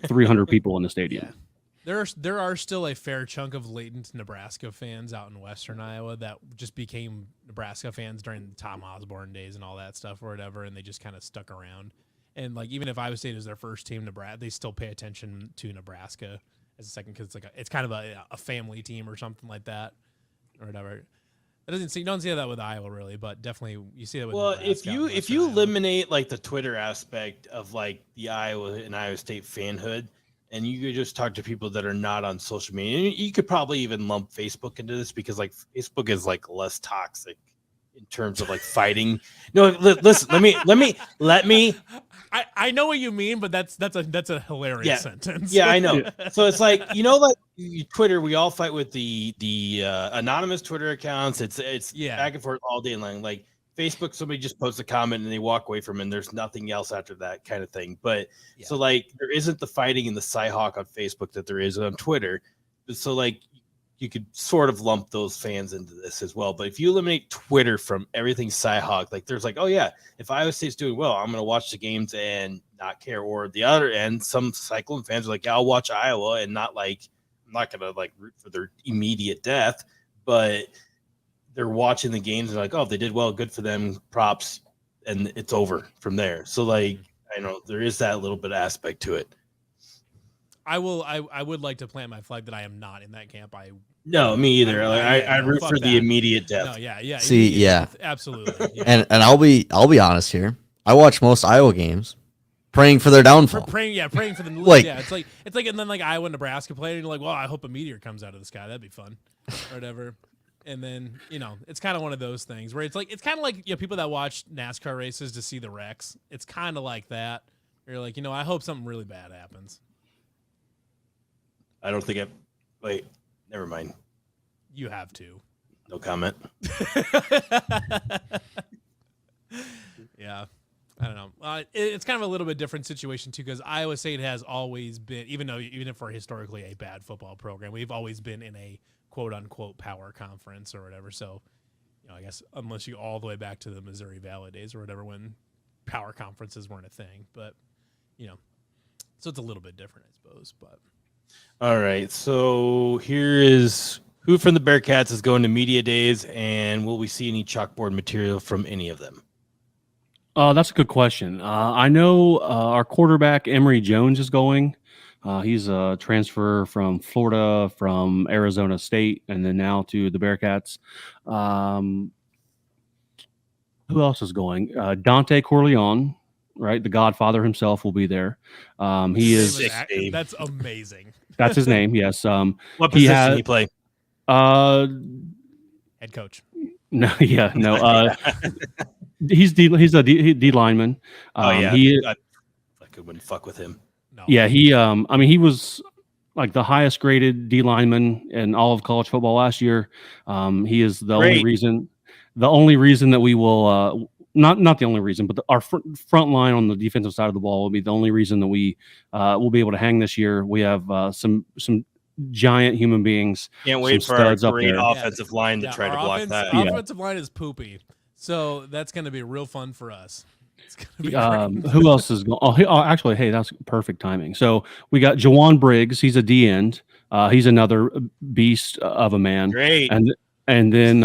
300 people in the stadium. Yeah. There are still a fair chunk of latent Nebraska fans out in Western Iowa that just became Nebraska fans during the Tom Osborne days and all that stuff or whatever, and they just kind of stuck around. And like even if Iowa State is their first team, Nebraska, they still pay attention to Nebraska as a second because it's kind of a family team or something like that or whatever. You don't see that with Iowa really, but definitely you see that with Well, Nebraska if out in you Western Iowa. eliminate like the Twitter aspect of like the Iowa and Iowa State fanhood, and you could just talk to people that are not on social media, and you could probably even lump Facebook into this because like Facebook is like less toxic in terms of like fighting. No, listen, let me. I know what you mean, but that's a hilarious Yeah. sentence. Yeah, I know. So it's like like Twitter, we all fight with the anonymous Twitter accounts. It's Yeah. back and forth all day long. Like Facebook, somebody just posts a comment and they walk away from it and there's nothing else after that kind of thing. But Yeah. so like there isn't the fighting and the Cyhawk on Facebook that there is on Twitter. So like you could sort of lump those fans into this as well. But if you eliminate Twitter from everything Cyhawk, like there's like, oh yeah, if Iowa State's doing well, I'm going to watch the games and not care. Or the other end, some Cyclone fans are like, yeah, I'll watch Iowa and not like, I'm not going to like root for their immediate death, but they're watching the games and like, oh, they did well, good for them, props, and it's over from there. So like, I know there is that little bit aspect to it. I would like to plant my flag that I am not in that camp. No, me either. I root fuck for the that. immediate death. No, yeah. See, immediate yeah. death, absolutely. Yeah. And I'll be honest here. I watch most Iowa games, praying for their downfall. praying for the Like- yeah. It's like and then like Iowa Nebraska played, and you're like, well, I hope a meteor comes out of the sky. That'd be fun, or whatever. And then, it's kind of one of those things where it's kind of like, people that watch NASCAR races to see the wrecks. It's kind of like that. You're like, I hope something really bad happens. I don't think wait, never mind. You have to. No comment. Yeah. I don't know. It's kind of a little bit different situation too, because Iowa State has always been, even if we're historically a bad football program, we've always been in a quote unquote power conference or whatever. So, I guess unless you go all the way back to the Missouri Valley days or whatever, when power conferences weren't a thing, but so it's a little bit different, I suppose. But all right, so here is who from the Bearcats is going to media days, and will we see any chalkboard material from any of them? That's a good question. I know our quarterback Emory Jones is going. He's a transfer from Florida, from Arizona State, and then now to the Bearcats. Who else is going? Dante Corleone, right? The Godfather himself will be there. He is. That's amazing. That's his name. Yes. What position he play? Head coach. No. Yeah. No. He's a D lineman. I wouldn't fuck with him. No. Yeah, he was like the highest graded D lineman in all of college football last year. He is the only reason that we will not the only reason, but our front line on the defensive side of the ball will be the only reason that we will be able to hang this year. We have some giant human beings. Can't wait for our great offensive line to try to block that. Our offensive line is poopy. So that's going to be real fun for us. It's going to be who else is going? Oh, actually, hey, that's perfect timing. So we got Jawan Briggs. He's a D end. He's another beast of a man. Great. And then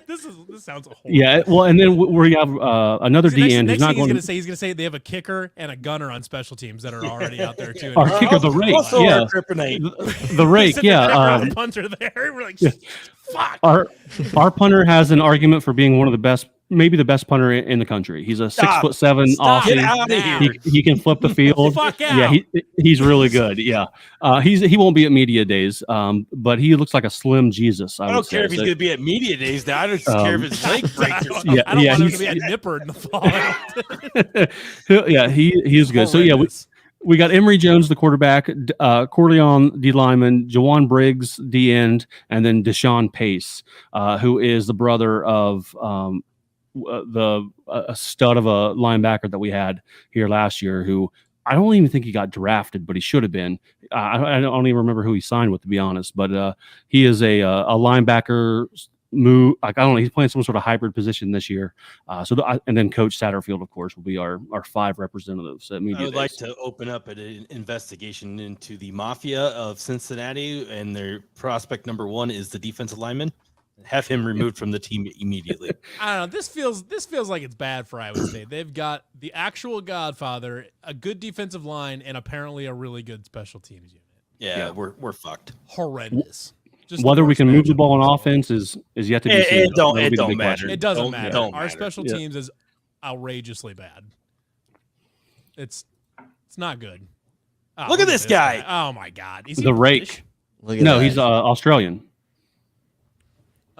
this sounds horrible. Yeah. Well, and then we have another D end. He's going to say they have a kicker and a gunner on special teams that are already out there too. Our kicker, the rake. Also yeah. our kryptonite. The rake. Yeah. Punter there. We're like, fuck. Our punter has an argument for being one of the best, maybe the best punter in the country. He's a 6'7" Aussie. Get out of here. He can flip the field. Fuck out. Yeah, he's really good. Yeah, he won't be at media days, but he looks like a slim Jesus. I don't care if he's going to be at media days. Now I don't care if his leg breaks. I don't want him to be a nipper in the fall. Yeah, he is good. So yeah, we got Emory Jones, the quarterback, Corleone, D lineman, Jawan Briggs, D end, and then Deshaun Pace, who is the brother of a stud of a linebacker that we had here last year, who I don't even think he got drafted, but he should have been. I don't even remember who he signed with, to be honest. But he is a linebacker. I don't know. He's playing some sort of hybrid position this year. And then Coach Satterfield, of course, will be our 5 representatives at media. I would like to open up an investigation into the mafia of Cincinnati, and their prospect number 1 is the defensive lineman. Have him removed from the team immediately. I don't know. This feels like it's bad for Iowa State. They've got the actual Godfather, a good defensive line, and apparently a really good special teams unit. Yeah. We're fucked. Horrendous. Just whether we can move the ball on offense is yet to be seen. It don't matter. It doesn't matter. Don't Our matter. special teams is outrageously bad. It's not good. Oh, look at this guy. Oh my God. Is the rake. No, he's Australian.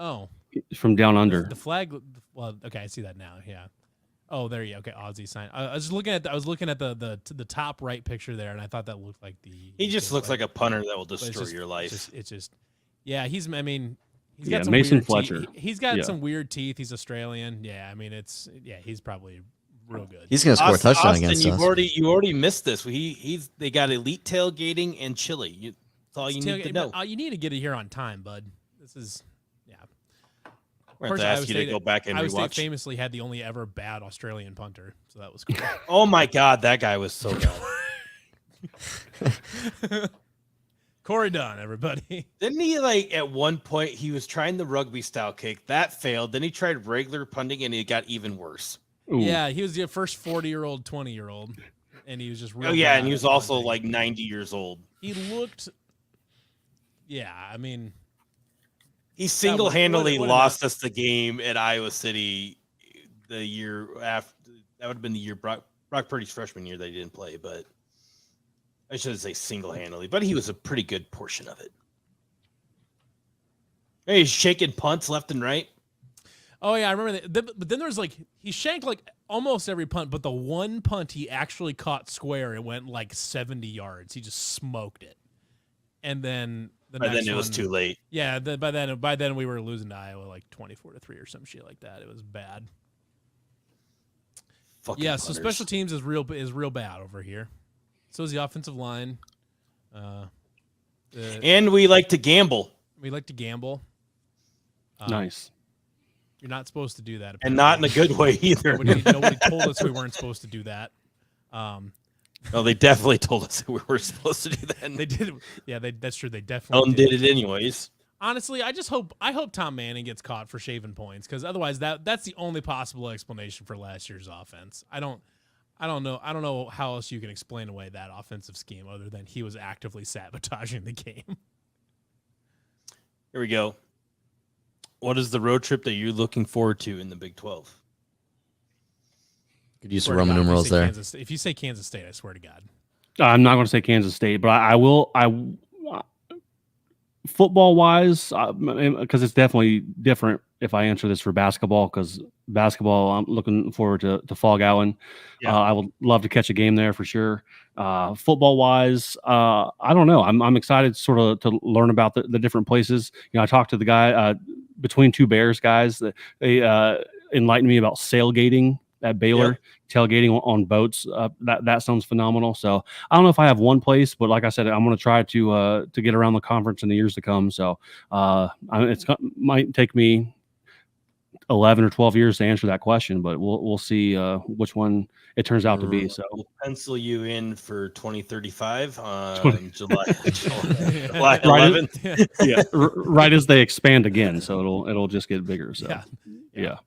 Oh, from down under. The flag. Well, okay, I see that now. Yeah. Oh, there you go. Okay, Aussie sign. I was looking at the top right picture there, and I thought that looked like the. He just looks like a punter that will destroy your life. It's just, yeah. He's got some Mason weird Fletcher. He's got some weird teeth. He's Australian. Yeah, I mean he's probably real good. He's going to score a touchdown against us. You already missed this. They got elite tailgating and chili. That's all you need to know. You need to get it here on time, bud. This is. We're going to ask you to go back and Iowa rewatch. State famously had the only ever bad Australian punter, so that was cool. Oh my God, that guy was so bad. Corey Dunn, everybody. Didn't he at one point he was trying the rugby style kick that failed? Then he tried regular punting and it got even worse. Ooh. Yeah, he was the first 40-year-old, 20-year-old, and he was just. Real and he was also punting. 90 years old. He looked. Yeah, I mean. He single-handedly lost us the game at Iowa City the year after. That would have been the year Brock Purdy's freshman year that he didn't play, but I shouldn't say single-handedly, but he was a pretty good portion of it. Hey, he's shaking punts left and right. Oh yeah, I remember that. But then there's like he shanked like almost every punt, but the one punt he actually caught square, it went like 70 yards. He just smoked it. And then the next Then it one, was too late. Yeah, by then we were losing to Iowa like 24-3 or some shit like that. It was bad. Fucking yeah, punters. so special teams is real bad over here. So is the offensive line. And we like to gamble. We like to gamble. Nice. You're not supposed to do that. And not in a good way either. Nobody told us we weren't supposed to do that. No, they definitely told us that we were supposed to do that. They did. Yeah, that's true. They definitely did it anyways. Honestly, I hope Tom Manning gets caught for shaving points, because otherwise that's the only possible explanation for last year's offense. I don't know how else you can explain away that offensive scheme other than he was actively sabotaging the game. Here we go. What is the road trip that you're looking forward to in the Big 12? Could use some Roman numerals there. If you say Kansas State, I swear to God. I'm not going to say Kansas State, but I will. Football wise, because it's definitely different if I answer this for basketball, because basketball, I'm looking forward to Fall Gowan. Yeah. I would love to catch a game there for sure. Football wise, I don't know. I'm excited sort of to learn about the different places. I talked to the guy between two Bears guys that they enlightened me about sailgating at Baylor, tailgating on boats. That sounds phenomenal. So I don't know if I have one place, but like I said, I'm going to try to get around the conference in the years to come. So might take me 11 or 12 years to answer that question, but we'll see which one it turns out to be. So we'll pencil you in for 2035 on July 11th. Right as they expand again, so it'll just get bigger. So yeah.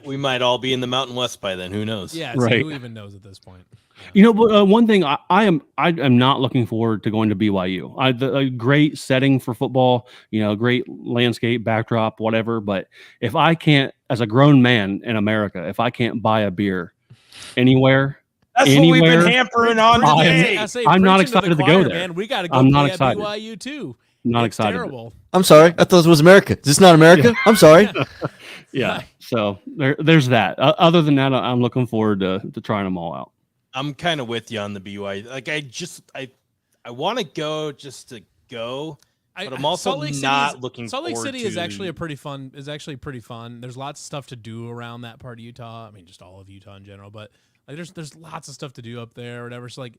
We might all be in the Mountain West by then. Who knows? Yeah, right. Who even knows at this point? But one thing I am not looking forward to going to BYU. A great setting for football, great landscape, backdrop, whatever. But if I can't, as a grown man in America, if I can't buy a beer anywhere, what we've been hampering on today. I'm not excited to go there. Man, we got to go I'm play not at excited. BYU too. Not it's excited. Terrible. I'm sorry. I thought it was America. Is this not America? Yeah. I'm sorry. Yeah. So there's that. Other than that, I'm looking forward to trying them all out. I'm kind of with you on the BYU. Like I want to go just to go, but I'm also not looking. Salt Lake forward City to... is actually pretty fun. There's lots of stuff to do around that part of Utah. I mean, just all of Utah in general, but like there's lots of stuff to do up there or whatever. So like,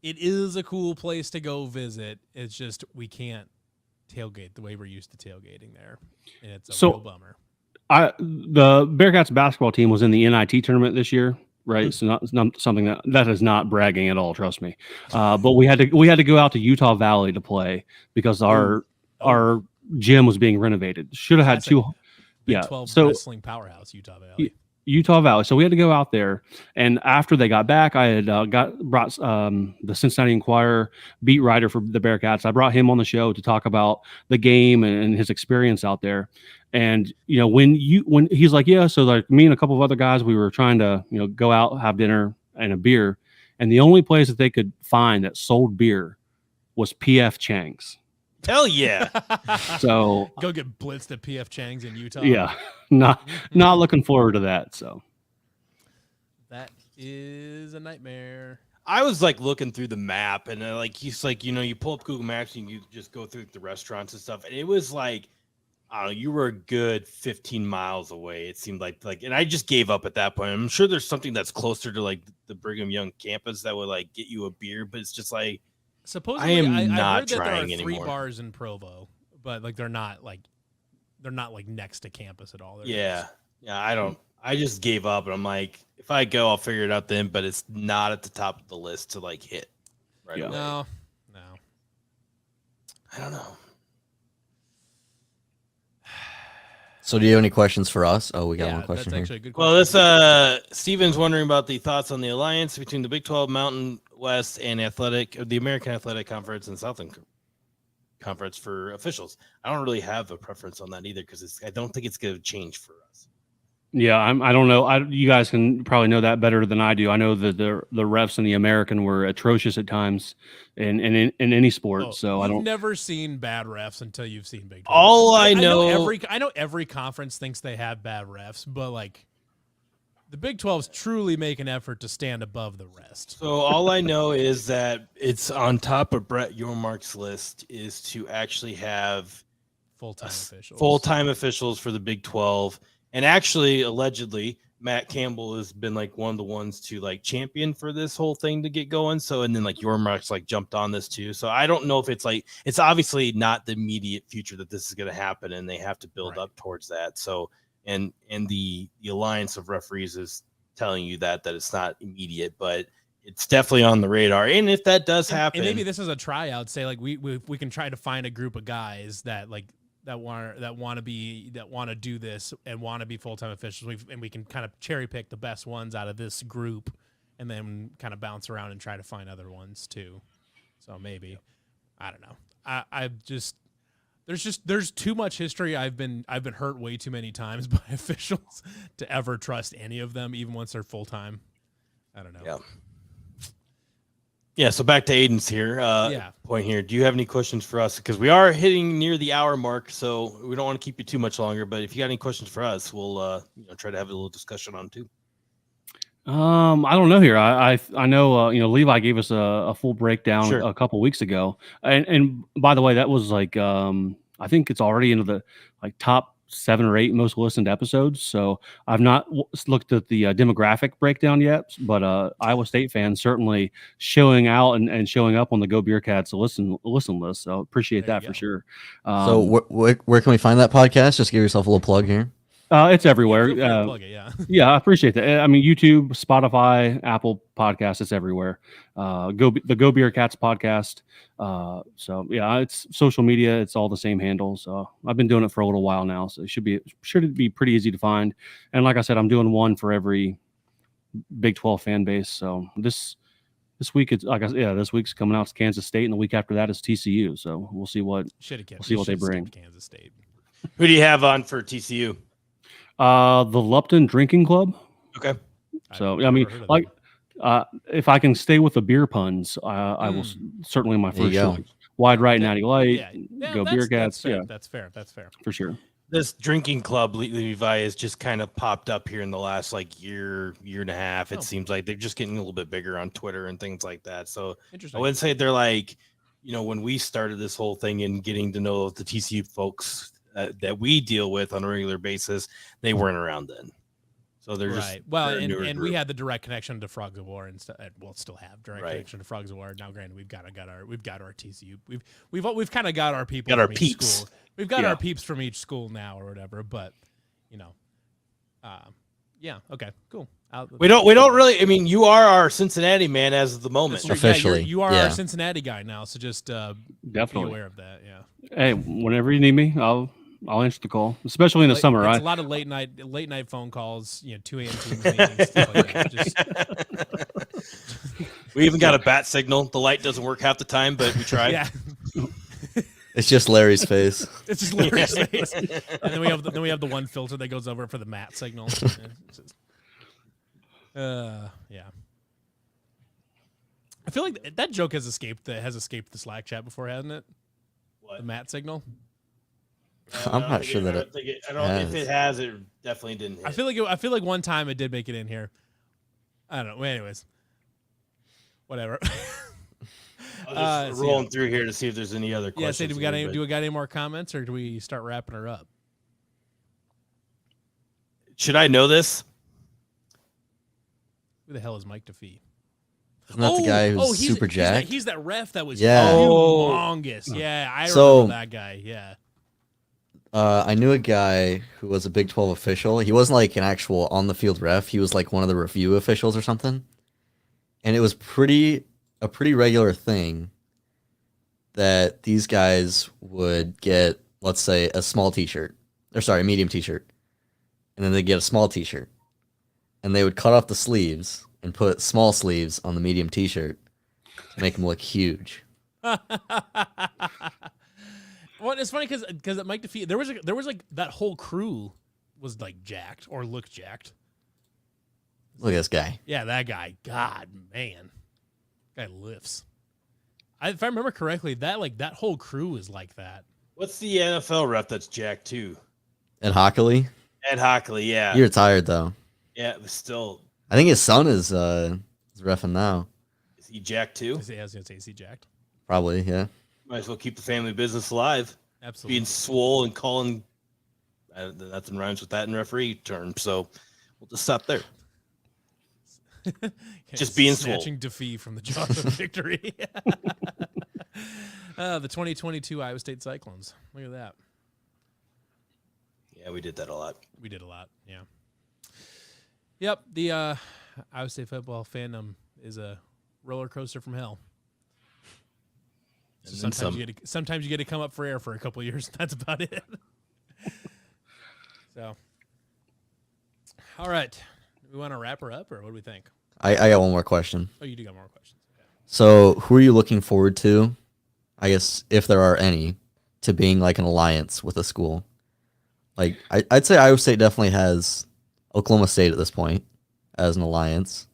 it is a cool place to go visit. It's just we can't tailgate the way we're used to tailgating there, and it's a real bummer. The Bearcats basketball team was in the NIT tournament this year, right? So it's not something that is not bragging at all. Trust me. But we had to go out to Utah Valley to play because our gym was being renovated. Should have had two. Big 12 wrestling powerhouse, Utah Valley. Utah Valley. So we had to go out there, and after they got back, I had brought the Cincinnati Enquirer beat writer for the Bearcats. I brought him on the show to talk about the game and his experience out there. And when he's like, so like me and a couple of other guys, we were trying to go out, have dinner and a beer, and the only place that they could find that sold beer was PF Chang's. Hell yeah! So go get blitzed at PF Chang's in Utah. Yeah, not looking forward to that. So that is a nightmare. I was like looking through the map, and you pull up Google Maps and you just go through the restaurants and stuff, and it was like, I don't know, you were a good 15 miles away. It seemed like, and I just gave up at that point. I'm sure there's something that's closer to like the Brigham Young campus that would like get you a beer, but it's just like. Supposedly, I am not heard that trying there are 3 anymore. bars in Provo, but like they're not like next to campus at all. I just gave up, and I'm like, if I go, I'll figure it out then. But it's not at the top of the list to like hit right away. No. I don't know. So do you have any questions for us? Oh, we got one that's question here. actually a good question. Well, Steven's wondering about the thoughts on the alliance between the Big 12, Mountain West, and the American Athletic Conference and Southern Conference for officials. I don't really have a preference on that either because I don't think it's going to change for us. Yeah, I don't know. You guys can probably know that better than I do. I know that the refs in the American were atrocious at times in any sport. Oh, So I you've don't. never seen bad refs until you've seen Big 12. All I know know, I know every conference thinks they have bad refs, but like the Big 12s truly make an effort to stand above the rest. so all I know is that it's on top of Brett Yormark's list is to actually have Full-time officials. full-time officials for the Big 12, and actually allegedly Matt Campbell has been like one of the ones to like champion for this whole thing to get going. So and then like Yormark's like jumped on this too. So I don't know if it's like it's obviously not the immediate future that this is going to happen, and they have to build up towards that. So and the Alliance of Referees is telling you that it's not immediate, but it's definitely on the radar. And if that does happen, and maybe this is a tryout. Say like we can try to find a group of guys that like that want to do this and want to be full-time officials, and we can kind of cherry pick the best ones out of this group, and then kind of bounce around and try to find other ones too. So maybe I don't know. I just there's too much history. I've been hurt way too many times by officials to ever trust any of them, even once they're full-time. I don't know. Yeah. Yeah, so back to Aiden's here. Point here. Do you have any questions for us? Because we are hitting near the hour mark, so we don't want to keep you too much longer. But if you got any questions for us, we'll try to have a little discussion on too. I don't know here. I know Levi gave us a full breakdown Sure. a couple weeks ago, and by the way, that was like I think it's already into the like top 7 or 8 most listened episodes. So I've not looked at the demographic breakdown yet, but Iowa State fans certainly showing out and showing up on the GoBeercats listen list. So appreciate that for sure. So where can we find that podcast? Just give yourself a little plug here. It's everywhere. Plug it, yeah. Yeah, I appreciate that. I mean, YouTube, Spotify, Apple Podcasts, it's everywhere. The GoBeercats podcast. So yeah, it's social media. It's all the same handle. So I've been doing it for a little while now. So it should be pretty easy to find. And like I said, I'm doing one for every Big 12 fan base. So this week it's this week's coming out. It's Kansas State, and the week after that is TCU. So we'll see what they bring. Kansas State. Who do you have on for TCU? The Lupton Drinking Club. Okay. So I mean, like, if I can stay with the beer puns, I will certainly my first choice. Wide Right, Natty Light, GoBeercats. Yeah, that's fair. That's fair for sure. This drinking club, Levi, has just kind of popped up here in the last like year and a half. It seems like they're just getting a little bit bigger on Twitter and things like that. So I wouldn't say they're like, when we started this whole thing and getting to know the TCU folks that we deal with on a regular basis, they weren't around then. So they're just and we had the direct connection to Frogs of War and we'll still have direct connection to Frogs of War. Now, granted, we've got our TCU. We've kind of got our people. Got our from peeps. Each school. We've got our peeps from each school now or whatever. But okay, cool. We don't really. I mean, you are our Cincinnati man as of the moment. Officially, you are our Cincinnati guy now. So just definitely be aware of that. Yeah. Hey, whenever you need me, I'll answer the call, especially in the summer. It's a lot of late night phone calls, 2 a.m. teams meetings, stuff like that. We even got a bat signal. The light doesn't work half the time, but we tried. Yeah. It's just Larry's face. It's just Larry's face. And then we have the one filter that goes over for the matte signal. Yeah. I feel like that joke has escaped the Slack chat before, hasn't it? What? The matte signal. I'm not sure that I don't. If it has, it definitely didn't. Hit. I feel like one time it did make it in here. I don't know. Well, anyways, whatever. I'm just rolling through here to see if there's any other questions. Yeah. Do we got any more comments, or do we start wrapping her up? Should I know this? Who the hell is Mike DeFee? Isn't that the guy who's super jacked? He's that ref that was humongous. Yeah, I remember that guy. Yeah. I knew a guy who was a Big 12 official. He wasn't like an actual on the field ref. He was like one of the review officials or something. And it was a pretty regular thing that these guys would get, let's say, a medium t-shirt. And then they'd get a small t-shirt. And they would cut off the sleeves and put small sleeves on the medium t-shirt to make them look huge. Well, it's funny because at Mike DeFee, there was like that whole crew was like jacked or looked jacked. Look at this guy. Yeah, that guy. God, man, guy lifts. If I remember correctly, that whole crew is like that. What's the NFL ref that's jacked too? And Hockley. Ed Hockley, yeah. He retired though. Yeah, but still. I think his son is reffing now. Is he jacked too? I was going to say, is he jacked? Probably, yeah. Might as well keep the family business alive. Absolutely. Being swole and calling. Nothing rhymes with that in referee terms, so we'll just stop there. Just being snatching defeat from the jaws of victory. The 2022 Iowa State Cyclones. Look at that. Yeah, we did that a lot. We did a lot. Yeah. Yep. The Iowa State football fandom is a roller coaster from hell. So sometimes you get to come up for air for a couple of years. That's about it. So, all right. We want to wrap her up, or what do we think? I got one more question. Oh, you do got more questions. Okay. So, who are you looking forward to? I guess if there are any, to being like an alliance with a school. Like I'd say Iowa State definitely has Oklahoma State at this point as an alliance.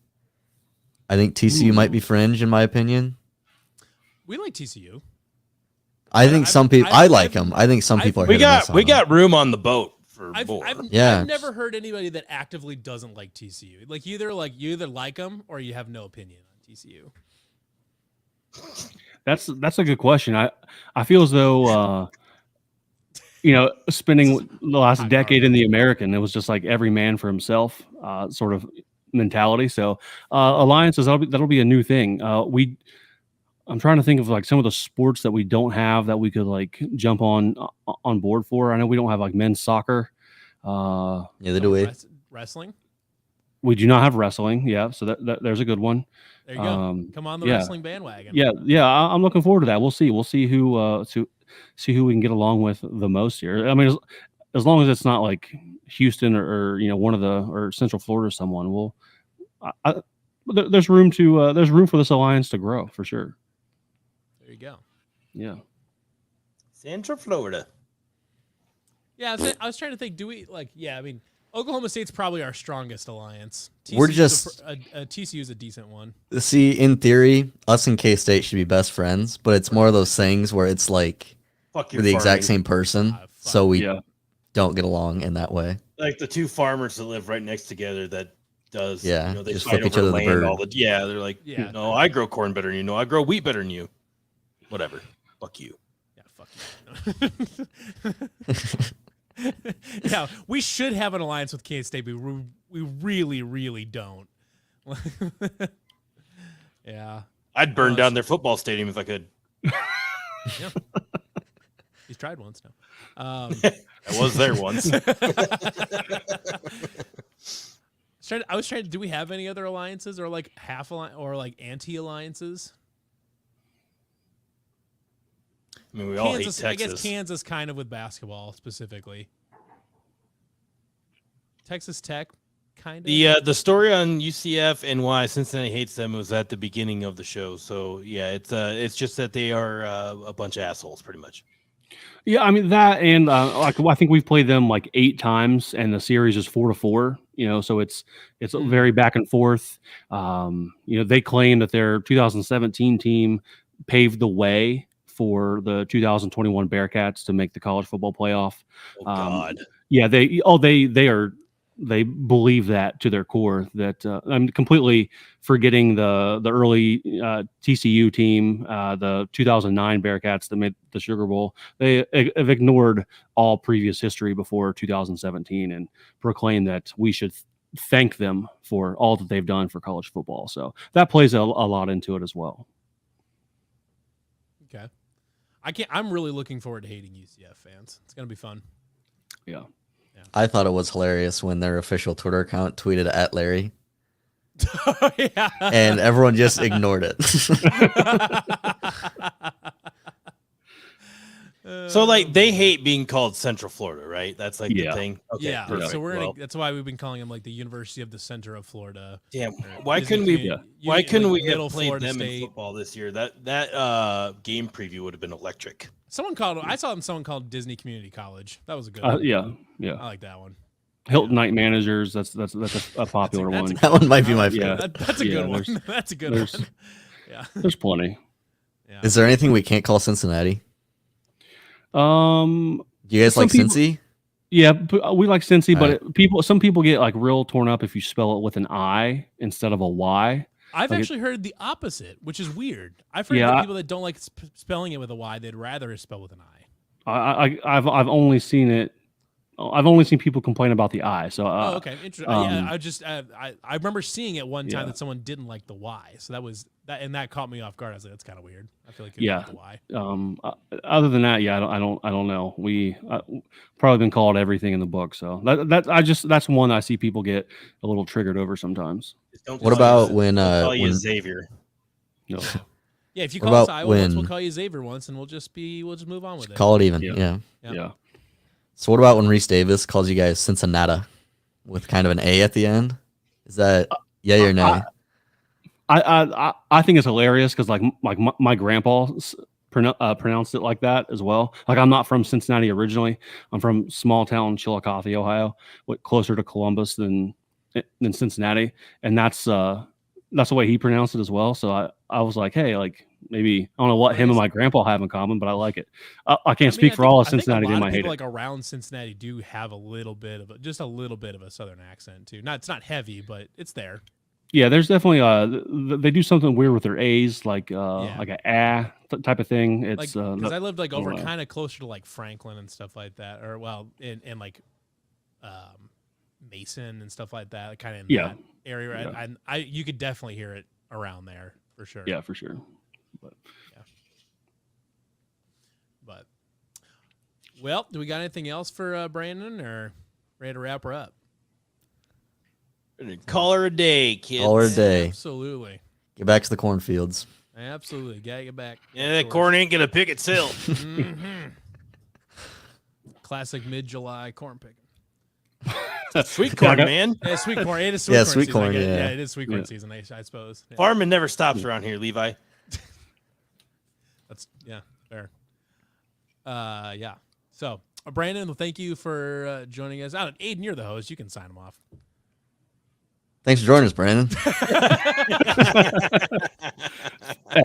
I think TCU might be fringe in my opinion. We like TCU. I think some people. I like them. I think some people are. We got room on the boat for more. I've never heard anybody that actively doesn't like TCU. Like you either like them or you have no opinion on TCU. That's a good question. I feel as though spending the last decade in the American, it was just like every man for himself sort of mentality. So alliances, that'll be a new thing. I'm trying to think of like some of the sports that we don't have that we could like jump on board for. I know we don't have like men's soccer. Yeah, they do. Wrestling. We do not have wrestling. Yeah, so that there's a good one. There you go. Come on the wrestling bandwagon. Yeah. I'm looking forward to that. We'll see who we can get along with the most here. I mean, as long as it's not like Houston or one of or Central Florida or someone. There's room for this alliance to grow for sure. There you go. Yeah. Central Florida. Yeah, I was trying to think. Do we like? Yeah, I mean, Oklahoma State's probably our strongest alliance. TCU is a decent one. See, in theory, us and K-State should be best friends, but it's more of those things where it's like we're the exact same person, so we don't get along in that way. Like the two farmers that live right next together that does. Yeah, they just fight flip each over other the land bird. they're like, no, I grow corn better than you. No, I grow wheat better than you. Whatever. Fuck you. Yeah, fuck you. Yeah, we should have an alliance with K-State, but we really, really don't. Yeah. I'd burn down their football stadium if I could. Yeah. He's tried once now. I was there once. I was trying to. Do we have any other alliances or like or like anti-alliances? I mean, we all hate Kansas. Texas. I guess Kansas kind of with basketball specifically. Texas Tech, kind of. The story on UCF and why Cincinnati hates them was at the beginning of the show. So yeah, it's just that they are a bunch of assholes, pretty much. Yeah, I mean that, and like I think we've played them like 8 times, and the series is 4-4. So it's very back and forth. They claim that their 2017 team paved the way for the 2021 Bearcats to make the college football playoff. Oh God. Yeah, they believe that to their core. That I'm completely forgetting the early TCU team, the 2009 Bearcats that made the Sugar Bowl. They have ignored all previous history before 2017 and proclaim that we should thank them for all that they've done for college football. So that plays a lot into it as well. Okay. I'm really looking forward to hating UCF fans. It's going to be fun. Yeah. I thought it was hilarious when their official Twitter account tweeted at Larry. Yeah. And everyone just ignored it. So like they hate being called Central Florida, right? That's like the thing. Okay, yeah. perfect. So that's why we've been calling them like the University of the Center of Florida. Damn. Why couldn't we have played Florida them State in football this year? That game preview would have been electric. I saw someone called Disney Community College. That was a good one. Yeah. I like that one. Hilton Night Managers. That's a popular That's one. a That one might be my favorite. Yeah. That's a good one. That's a good one. Yeah. There's plenty. Yeah. Is there anything we can't call Cincinnati? Um, Do you guys Some like people- Cincy? yeah, we like Cincy, All but some people get like real torn up if you spell it with an I instead of a Y. I've Like actually heard the opposite, which is weird. I've heard that people that don't like spelling it with a Y, they'd rather spell with an I. I've only seen it. I've only seen people complain about the I. So oh, okay, interesting. Yeah, I remember seeing it one time Yeah. that someone didn't like the Y, so that caught me off guard. I was like, that's kind of weird. I feel like Yeah. the Y. Other than that, yeah, I don't know. We probably been called everything in the book. So that's one I see people get a little triggered over sometimes. What about when call you when Xavier? No. Yeah, if you What call us about Iowa once, we'll when- call you Xavier once, and we'll just move on with it. call it even? Yeah. Yeah. Yeah. Yeah. So what about when Reese Davis calls you guys Cincinnati with kind of an A at the end? Is that yay or nay? I think it's hilarious because like my grandpa pronounced it like that as well. Like I'm not from Cincinnati originally. I'm from small town Chillicothe, Ohio, closer to Columbus than Cincinnati, and that's the way he pronounced it as well. So I was like, hey, like maybe I don't know what him and my grandpa have in common, but I like it. I can't speak for all of Cincinnati. They I think a lot might of hate people it. like around Cincinnati do have a little bit of a southern accent too. It's not heavy, but it's there. Yeah, there's definitely they do something weird with their A's, like a type of thing. It's Because I lived like over know. kind of closer to like Franklin and stuff like that, or well, in like Mason and stuff like that, kind of in Yeah. that area. Yeah. And you could definitely hear it around there for sure. yeah, for sure. But well, do we got anything else for Brandon, or ready to wrap her up? Call her a day, kids. Call her a day. Absolutely. Get back to the cornfields. Absolutely. Gotta get back. Yeah, that corn ain't gonna pick itself. Mhm. Classic mid-July corn picking. Sweet corn, man. Yeah, sweet corn. It is sweet Yeah, corn sweet season. I corn, get it. yeah. It is sweet corn Yeah. season, I suppose. Yeah. Farming never stops around here, Levi. That's fair. Yeah. So, Brandon, well, thank you for joining us. Aiden, you're the host. You can sign him off. Thanks for joining us, Brandon.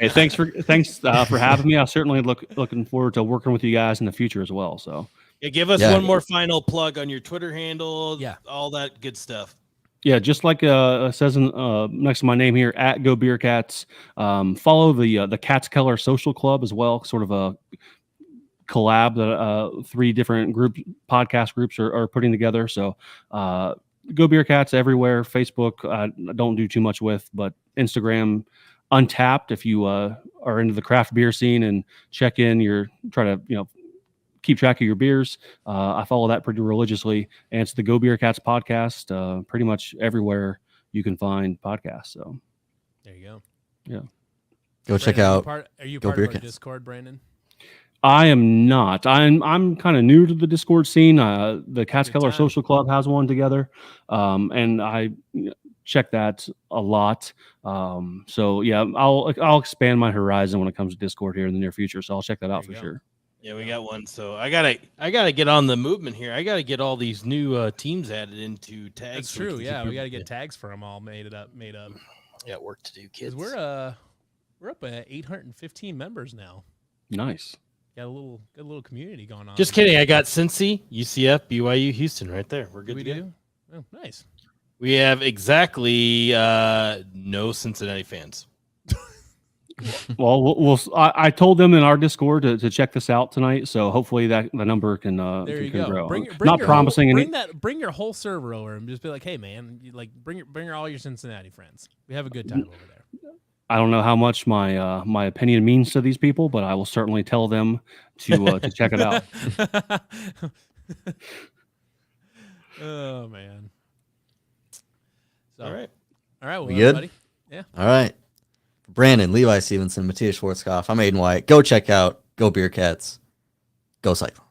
Hey, thanks for having me. I certainly looking forward to working with you guys in the future as well. So Yeah, give us Yeah. one more final plug on your Twitter handle. Yeah. All that good stuff. yeah, just like it says next to my name here at GoBeercats. Follow the Cats Keller Social Club as well. Sort of a collab that 3 different podcast groups are putting together. So GoBeercats everywhere. Facebook I don't do too much with, but Instagram Untapped if you are into the craft beer scene and check in. You're trying to keep track of your beers. I follow that pretty religiously, and it's the GoBeercats podcast. Pretty much everywhere you can find podcasts. So There you go. Go Brandon, check out. Are you Go part of our Beercats. Discord, Brandon? I am not. I'm kind of new to the Discord scene. The Cats Good Keller time. Social Club has one together, and I check that a lot. So yeah, I'll expand my horizon when it comes to Discord here in the near future. So I'll check that out for There you go. sure. Yeah, we got one. So I gotta get on the movement here. I gotta get all these new teams added into tags. That's so we true. can Yeah, keep we got to everything. get tags for them all made up. Yeah, work to do, kids. Because we're up at 815 members now. Nice. Got a little community going on. Just kidding. I got Cincy, UCF, BYU, Houston right there. We're good We to go. do. Oh, nice. We have exactly no Cincinnati fans. Well, I told them in our Discord to check this out tonight. So hopefully that the number can There you can go. grow. Bring Not your promising whole, any. bring your whole server over and just be like, hey man, bring all your Cincinnati friends. We have a good time over there. I don't know how much my opinion means to these people, but I will certainly tell them to check it out. Oh man. So, All right. Well, We good? everybody. All right. Brandon, Levi Stevenson, Matthias Schwarzkopf. I'm Aiden White. Go check out Go Beercats. Go Cycle.